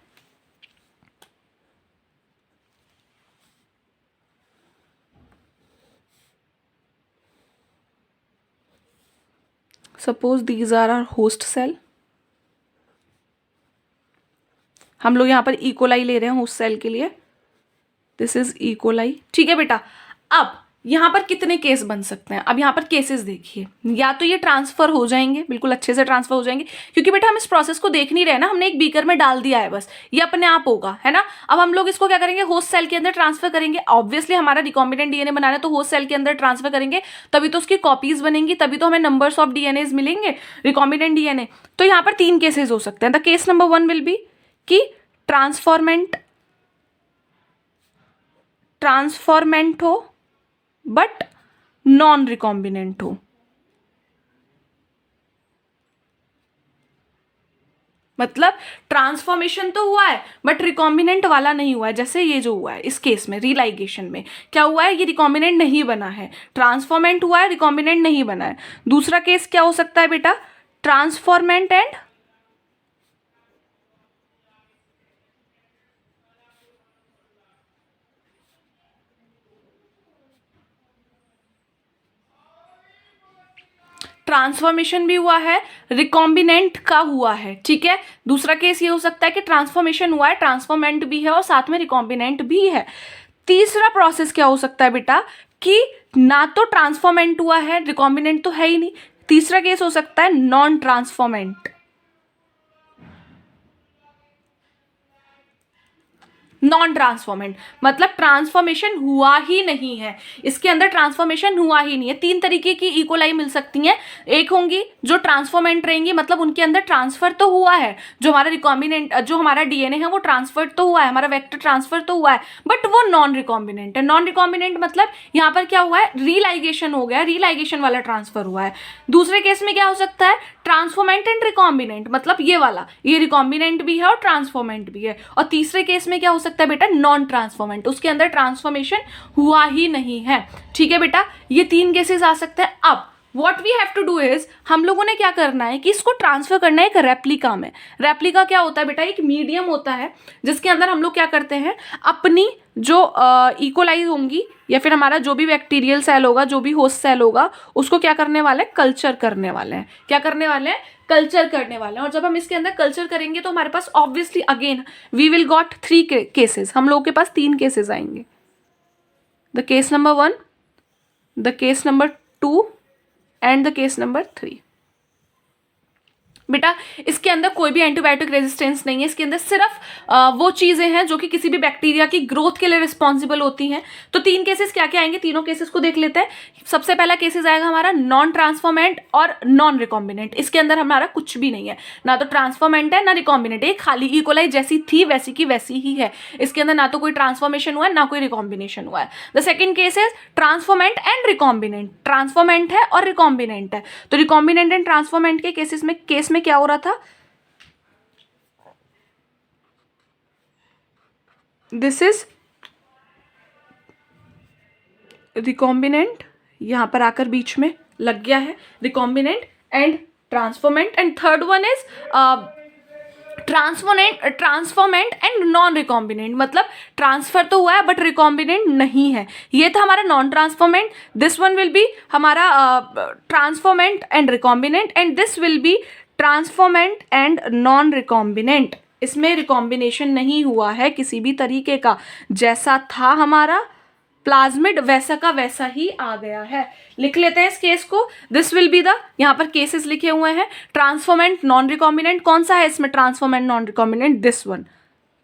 Suppose these are our host cell. हम लोग यहाँ पर इकोलाई ले रहे हैं होस्ट सेल के लिए, दिस इज इकोलाई, ठीक है बेटा। अब यहाँ पर कितने केस बन सकते हैं, अब यहाँ पर केसेस देखिए। या तो ये ट्रांसफर हो जाएंगे, बिल्कुल अच्छे से ट्रांसफर हो जाएंगे, क्योंकि बेटा हम इस प्रोसेस को देख नहीं रहे ना, हमने एक बीकर में डाल दिया है बस, ये अपने आप होगा, है ना। अब हम लोग इसको क्या करेंगे, होस्ट सेल के अंदर ट्रांसफर करेंगे। ऑब्वियसली हमारा रिकॉम्बिनेंट डीएनए बनाना है तो होस्ट सेल के अंदर ट्रांसफर करेंगे, तभी तो उसकी कॉपीज बनेंगी, तभी तो हमें नंबर्स ऑफ डीएनए मिलेंगे, रिकॉम्बिनेंट डीएनए। तो यहाँ पर 3 केसेस हो सकते हैं। The case number 1 will be कि ट्रांसफॉर्मेंट हो बट नॉन रिकॉम्बिनेंट हो, मतलब ट्रांसफॉर्मेशन तो हुआ है बट रिकॉम्बिनेंट वाला नहीं हुआ है। जैसे ये जो हुआ है इस केस में, रीलाइगेशन में क्या हुआ है, ये रिकॉम्बिनेंट नहीं बना है, ट्रांसफॉर्मेंट हुआ है, रिकॉम्बिनेंट नहीं बना है। दूसरा केस क्या हो सकता है बेटा, ट्रांसफॉर्मेंट एंड ट्रांसफॉर्मेशन भी हुआ है, रिकॉम्बिनेंट का हुआ है, ठीक है। दूसरा केस ये हो सकता है कि ट्रांसफॉर्मेशन हुआ है, ट्रांसफॉर्मेंट भी है और साथ में रिकॉम्बिनेंट भी है। तीसरा प्रोसेस क्या हो सकता है बेटा, कि ना तो ट्रांसफॉर्मेंट हुआ है, रिकॉम्बिनेंट तो है ही नहीं। तीसरा केस हो सकता है नॉन ट्रांसफॉर्मेंट। नॉन ट्रांसफॉर्मेंट मतलब ट्रांसफॉर्मेशन हुआ ही नहीं है, इसके अंदर ट्रांसफॉर्मेशन हुआ ही नहीं है। 3 तरीके की इकोलाई मिल सकती हैं। एक होंगी जो ट्रांसफॉर्मेंट रहेंगी, मतलब उनके अंदर ट्रांसफर तो हुआ है, जो हमारा रिकॉम्बिनेंट, जो हमारा डीएनए है वो ट्रांसफर तो हुआ है, हमारा वेक्टर ट्रांसफर तो हुआ है, बट वो नॉन रिकॉम्बिनेंट है। नॉन रिकॉम्बिनेंट मतलब यहाँ पर क्या हुआ है, रीलाइगेशन हो गया, रीलाइगेशन वाला ट्रांसफर हुआ है। दूसरे केस में क्या हो सकता है, ट्रांसफॉर्मेंट एंड रिकॉम्बिनेंट, मतलब ये वाला, ये रिकॉम्बिनेंट भी है और ट्रांसफॉर्मेंट भी है। और तीसरे केस में क्या हो सकता है बेटा, नॉन ट्रांसफॉर्मेंट, उसके अंदर ट्रांसफॉर्मेशन हुआ ही नहीं है, ठीक है बेटा। ये 3 केसेस आ सकते हैं। अब what we have to do is, हम लोगों ने क्या करना है कि इसको ट्रांसफर करना है एक रेप्लिका में। रेप्लिका क्या होता है बेटा, एक मीडियम होता है जिसके अंदर हम लोग क्या करते हैं, अपनी जो इकोलाई होंगी या फिर हमारा जो भी बैक्टीरियल सेल होगा, जो भी होस्ट सेल होगा, उसको क्या करने वाले हैं, कल्चर करने वाले हैं। क्या करने वाले हैं, कल्चर करने वाले हैं। और जब हम इसके अंदर कल्चर करेंगे तो हमारे पास obviously again we will got 3 cases, हम लोगों के पास 3 केसेस आएंगे। The case number 1, the case number 2 and the case number 3। बेटा इसके अंदर कोई भी एंटीबायोटिक रेजिस्टेंस नहीं है, इसके अंदर सिर्फ वो चीज़ें हैं जो कि किसी भी बैक्टीरिया की ग्रोथ के लिए रिस्पॉन्सिबल होती हैं। तो 3 केसेस क्या क्या आएंगे, तीनों केसेस को देख लेते हैं। सबसे पहला केसेस आएगा हमारा नॉन ट्रांसफॉर्मेंट और नॉन रिकॉम्बिनेंट। इसके अंदर हमारा कुछ भी नहीं है, ना तो ट्रांसफॉर्मेंट है ना रिकॉम्बिनेंट, एक खाली इकोलाई जैसी थी वैसी की वैसी ही है। इसके अंदर ना तो कोई ट्रांसफॉर्मेशन हुआ है ना कोई रिकॉम्बिनेशन हुआ है। The second case is transformant and recombinant. Transformant है और रिकॉम्बिनेंट है। तो रिकॉम्बिनेंट एंड ट्रांसफॉर्मेंट के केस में क्या हो रहा था, दिस इज रिकॉम्बिनेंट, यहां पर आकर बीच में लग गया है recombinant and transformant. And third one is transformant and non recombinant, मतलब ट्रांसफर तो हुआ है बट रिकॉम्बिनेंट नहीं है। ये था हमारा non transformant, this one will be हमारा transformant and recombinant, and this will be transformant and non recombinant. इसमें रिकॉम्बिनेशन नहीं हुआ है किसी भी तरीके का, जैसा था हमारा प्लाज्मिड वैसा का वैसा ही आ गया है। लिख लेते हैं इस केस को, दिस विल बी द, यहाँ पर केसेस लिखे हुए हैं ट्रांसफॉर्मेंट नॉन रिकॉम्बिनेंट। कौन सा है इसमें transformant non recombinant, this one,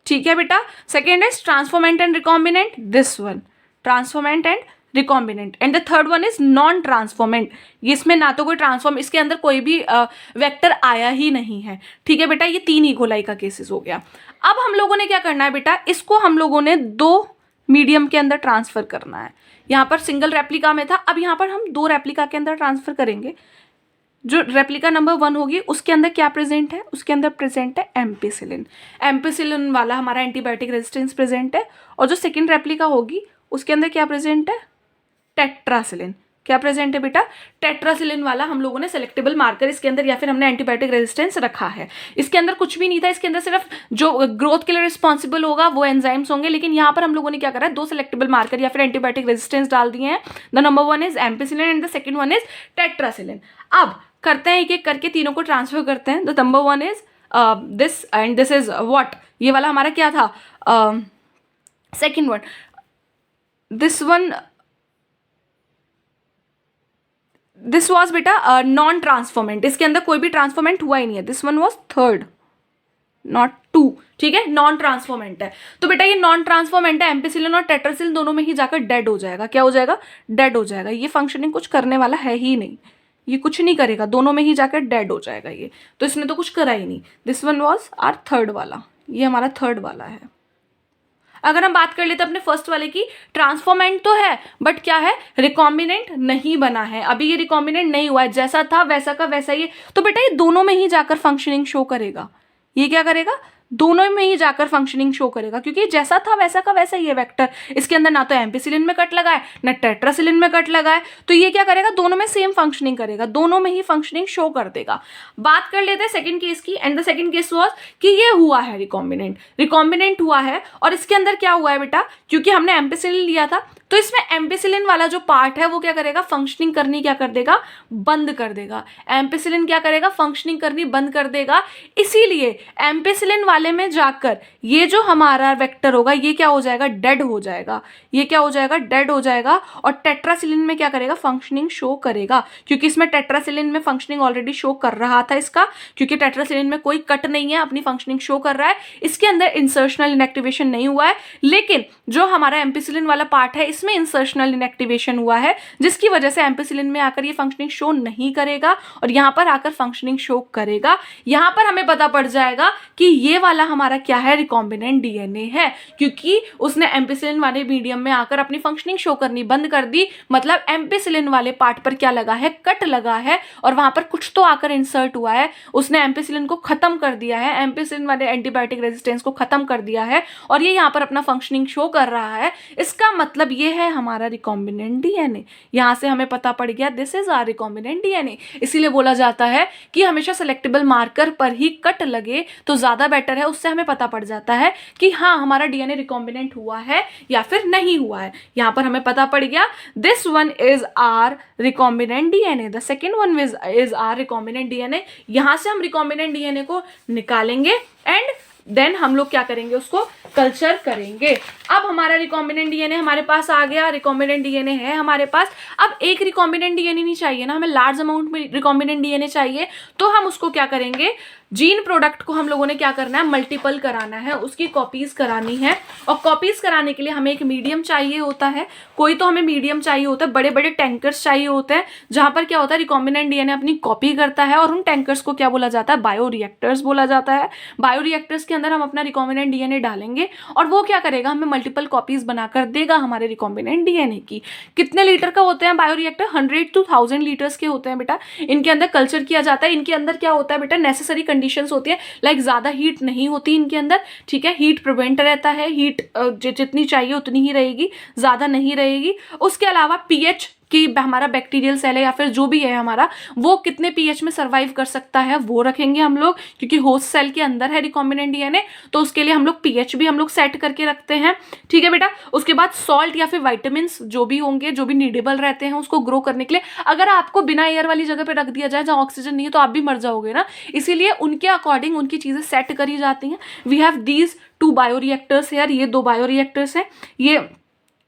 ठीक है बेटा। Second is transformant and recombinant, this one, transformant and recombinant. And the third one is non transformant, इसमें ना तो कोई ट्रांसफॉर्म, इसके अंदर कोई भी वेक्टर आया ही नहीं है, ठीक है बेटा। ये 3 इकोलाई का केसेस हो गया। अब हम लोगों ने क्या करना है बेटा, इसको हम लोगों ने 2 मीडियम के अंदर ट्रांसफर करना है। यहाँ पर सिंगल रेप्लिका में था, अब यहाँ पर हम 2 रेप्लिका के अंदर ट्रांसफर करेंगे। जो रेप्लिका नंबर 1 होगी उसके अंदर क्या प्रेजेंट है, उसके अंदर प्रेजेंट है एम्पिसिलिन। एम्पिसिलिन वाला हमारा एंटीबायोटिक रेजिस्टेंस प्रेजेंट है। और जो सेकेंड रेप्लिका होगी उसके अंदर क्या प्रेजेंट है, टेट्रासिलिन। क्या प्रेजेंट है बेटा, टेट्रासिलिन वाला हम लोगों ने सेलेक्टेबल मार्कर इसके अंदर, या फिर हमने एंटीबायोटिक रेजिस्टेंस रखा है। इसके अंदर कुछ भी नहीं था, इसके अंदर सिर्फ जो ग्रोथ के लिए रिस्पॉन्सिबल होगा वो एंजाइम्स होंगे। लेकिन यहाँ पर हम लोगों ने क्या करा है, 2 सेलेक्टेबल मार्कर या फिर एंटीबायोटिक रेजिस्टेंस डाल दिए हैं। The number 1 is ampicillin and the second one is tetracycline. अब करते हैं एक एक करके, तीनों को ट्रांसफर करते हैं। The number 1 is this and this is what, ये वाला हमारा क्या था, second one, this one, this was बेटा नॉन ट्रांसफॉर्मेंट, इसके अंदर कोई भी ट्रांसफॉर्मेंट हुआ ही नहीं है। This one was third, not 2, ठीक है, नॉन ट्रांसफॉर्मेंट है। तो बेटा ये नॉन ट्रांसफॉर्मेंट है, एम्पिसिलिन और टेट्रासिलिन दोनों में ही जाकर डेड हो जाएगा। क्या हो जाएगा, डेड हो जाएगा। ये फंक्शनिंग कुछ करने वाला है ही नहीं, ये कुछ नहीं करेगा, दोनों में ही जाकर डेड हो जाएगा ये, तो इसने तो कुछ करा ही नहीं। This one was our third वाला, ये हमारा थर्ड वाला है। अगर हम बात कर लेते अपने फर्स्ट वाले की, ट्रांसफॉर्मेंट तो है बट क्या है, रिकॉम्बिनेंट नहीं बना है, अभी ये रिकॉम्बिनेंट नहीं हुआ है, जैसा था वैसा का वैसा ही। तो बेटा ये दोनों में ही जाकर फंक्शनिंग शो करेगा। ये क्या करेगा, दोनों में ही जाकर फंक्शनिंग शो करेगा, क्योंकि जैसा था वैसा का वैसा ही है वेक्टर। इसके अंदर ना तो एम्पिसिलिन में कट लगा है ना टेट्रासिलिन में कट लगा है, तो ये क्या करेगा, दोनों में सेम फंक्शनिंग करेगा, दोनों में ही फंक्शनिंग शो कर देगा। बात कर लेते हैं सेकंड केस की, and the second case was कि ये हुआ है रिकॉम्बिनेंट हुआ है। और इसके अंदर क्या हुआ है बेटा, क्योंकि हमने एम्पिसिलिन लिया था तो इसमें एम्पिसिलिन वाला जो पार्ट है वो क्या करेगा, फंक्शनिंग करनी क्या कर देगा, बंद कर देगा। एम्पिसिलिन क्या करेगा, फंक्शनिंग करनी बंद कर देगा। इसीलिए एम्पिसिलिन वाले में जाकर ये जो हमारा वेक्टर होगा ये क्या हो जाएगा, डेड हो जाएगा। ये क्या हो जाएगा, डेड हो जाएगा। और टेट्रासिलिन में क्या करेगा, फंक्शनिंग शो करेगा, क्योंकि इसमें टेट्रासिलिन में फंक्शनिंग ऑलरेडी शो कर रहा था इसका, क्योंकि टेट्रासिलिन में कोई कट नहीं है, अपनी फंक्शनिंग शो कर रहा है। इसके अंदर इंसर्शनल इनएक्टिवेशन नहीं हुआ है, लेकिन जो हमारा एम्पिसिलिन वाला पार्ट है इसमें इंसर्शनल इनएक्टिवेशन हुआ है, जिसकी वजह से एम्पिसिलिन में आकर ये फंक्शनिंग शो नहीं करेगा और यहां पर आकर फंक्शनिंग शो करेगा। यहां पर हमें पता पड़ जाएगा कि ये वाला हमारा क्या है, रिकॉम्बिनेंट डीएनए है, क्योंकि उसने एम्पिसिलिन वाले मीडियम में आकर अपनी फंक्शनिंग शो करनी बंद कर दी। मतलब एम्पिसिलिन वाले पार्ट पर क्या लगा है, कट लगा है, और वहां पर कुछ तो आकर इंसर्ट हुआ है, उसने एम्पिसिलिन को खत्म कर दिया है, एम्पिसिलिन वाले एंटीबायोटिक रेजिस्टेंस को खत्म कर दिया है, और ये यहाँ पर अपना फंक्शनिंग शो कर रहा है। इसका मतलब ये है हमारा रिकॉम्बिनेंट डीएनए। यहां से हमें पता पड़ गया this is our recombinant DNA. इसीलिए बोला जाता है कि हमेशा सेलेक्टेबल मार्कर पर ही कट लगे तो ज्यादा बेटर है, उससे हमें पता पड़ जाता है कि हाँ हमारा डीएनए रिकॉम्बिनेंट हुआ है या फिर नहीं हुआ है। यहां पर हमें पता पड़ गया this one is our recombinant DNA, the second one is our recombinant DNA. यहां से हम रिकॉम्बिनेंट डीएनए को निकालेंगे एंड देन हम लोग क्या करेंगे, उसको कल्चर करेंगे। अब हमारा रिकॉम्बिनेंट डीएनए हमारे पास आ गया, रिकॉम्बिनेंट डीएनए है हमारे पास। अब एक रिकॉम्बिनेंट डीएनए नहीं चाहिए ना, हमें लार्ज अमाउंट में रिकॉम्बिनेंट डीएनए चाहिए। तो हम उसको क्या करेंगे, जीन प्रोडक्ट को हम लोगों ने क्या करना है, मल्टीपल कराना है, उसकी कॉपीज करानी है। और कॉपीज कराने के लिए हमें एक मीडियम चाहिए होता है, कोई तो हमें मीडियम चाहिए होता है, बड़े बड़े टैंकर्स चाहिए होते हैं जहां पर क्या होता है, रिकॉम्बिनेंट डीएनए अपनी कॉपी करता है। और उन टैंकर्स को क्या बोला जाता है, बायोरिएक्टर्स बोला जाता है। बायोरिएक्टर्स के अंदर हम अपना रिकॉम्बिनेंट डीएनए डालेंगे और वो क्या करेगा, हमें मल्टीपल कॉपीज बनाकर देगा हमारे रिकॉम्बिनेंट डीएनए की। कितने लीटर का होते हैं बायोरिएक्टर, 100 to 1000 लीटर्स के होते हैं बेटा। इनके अंदर कल्चर किया जाता है। इनके अंदर क्या होता है बेटा, नेसेसरी कंडीशंस होती है, लाइक ज्यादा हीट नहीं होती इनके अंदर, ठीक है, हीट प्रिवेंट रहता है, हीट जितनी चाहिए उतनी ही रहेगी, ज्यादा नहीं रहेगी। उसके अलावा पीएच कि हमारा बैक्टीरियल सेल है या फिर जो भी है हमारा, वो कितने पीएच में सर्वाइव कर सकता है वो रखेंगे हम लोग, क्योंकि होस्ट सेल के अंदर है रिकॉम्बिनेंट डीएनए, तो उसके लिए हम लोग पीएच भी हम लोग सेट करके रखते हैं, ठीक है बेटा। उसके बाद सॉल्ट या फिर वाइटामिन जो भी होंगे, जो भी नीडेबल रहते हैं उसको ग्रो करने के लिए। अगर आपको बिना एयर वाली जगह पे रख दिया जाए जहाँ ऑक्सीजन नहीं है तो आप भी मर जाओगे ना, इसीलिए उनके अकॉर्डिंग उनकी चीजें सेट करी जाती हैं। वी हैव दीज 2 बायोरिएक्टर्स यार, ये 2 बायोरिएक्टर्स हैं, ये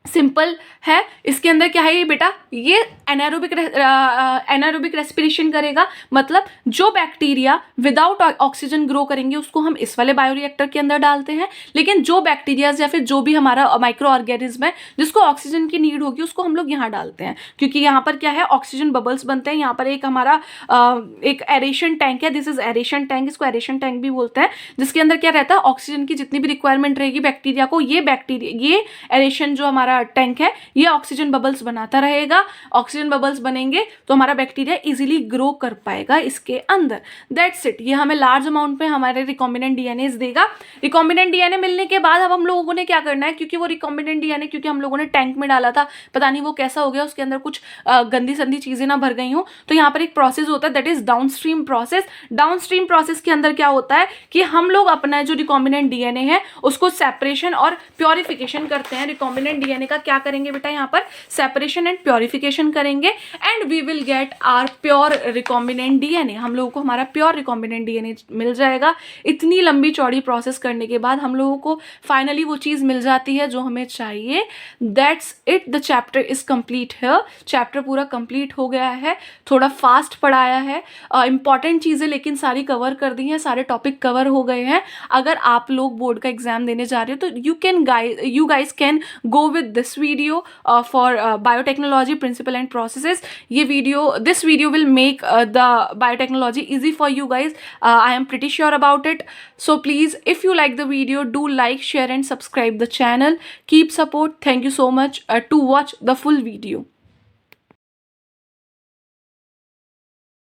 सिंपल है। इसके अंदर क्या है ये बेटा, ये एनारोबिक रेस्पिरेशन करेगा, मतलब जो बैक्टीरिया विदाउट ऑक्सीजन ग्रो करेंगे उसको हम इस वाले बायोरिएक्टर के अंदर डालते हैं, लेकिन जो बैक्टीरियाज या फिर जो भी हमारा माइक्रो ऑर्गेनिज्म है जिसको ऑक्सीजन की नीड होगी उसको हम लोग यहाँ डालते हैं, क्योंकि यहाँ पर क्या है, ऑक्सीजन बबल्स बनते हैं। यहाँ पर एक हमारा एक एरेशन टैंक है, दिस इज एरेशन टैंक, इसको एरेशन टैंक भी बोलते हैं, जिसके अंदर क्या रहता है, ऑक्सीजन की जितनी भी रिक्वायरमेंट रहेगी बैक्टीरिया को, ये एरेशन जो हमारा टैंक है ये ऑक्सीजन बबल्स बनाता रहेगा। ऑक्सीजन बबल्स बनेंगे तो हमारा बैक्टीरिया इजीली ग्रो कर पाएगा इसके अंदर। That's it. ये हमें लार्ज अमाउंट में हमारे रिकॉम्बिनेंट डीएनए देगा। रिकॉम्बिनेंट डीएनए मिलने के बाद अब हम लोगों ने क्या करना है, क्योंकि वो रिकॉम्बिनेंट डीएनए क्योंकि हम लोगों ने टैंक में डाला था, पता नहीं वो कैसा हो गया, उसके अंदर कुछ गंदी संदी चीजें ना भर गई हो, तो यहाँ पर एक प्रोसेस होता है that is downstream process. Downstream process के अंदर क्या होता है कि हम लोग अपना जो रिकॉम्बिनेंट डीएनए है उसको सेपरेशन और प्योरिफिकेशन करते हैं। रिकॉम्बिनेंट डीएनए का क्या करेंगे बेटा, यहाँ पर सेपरेशन एंड प्योरिफिकेशन करेंगे and we will get our pure recombinant DNA. हम लोगों को हमारा प्योर रिकॉम्बिनेंट डीएनए मिल जाएगा। इतनी लंबी चौड़ी प्रोसेस करने के बाद हम लोगों को फाइनली वो चीज मिल जाती है जो हमें चाहिए। That's it, the chapter is complete here. Chapter पूरा कंप्लीट हो गया है, थोड़ा फास्ट पढ़ाया है, इंपॉर्टेंट चीजें लेकिन सारी कवर कर दी हैं, सारे टॉपिक कवर हो गए हैं। अगर आप लोग बोर्ड का एग्जाम देने जा रहे हो तो you guys can go with this video for biotechnology principle and processes. This video will make the biotechnology easy for you guys. I am pretty sure about it. So please, if you like the video, do like, share and subscribe the channel. Keep support. Thank you so much to watch the full video.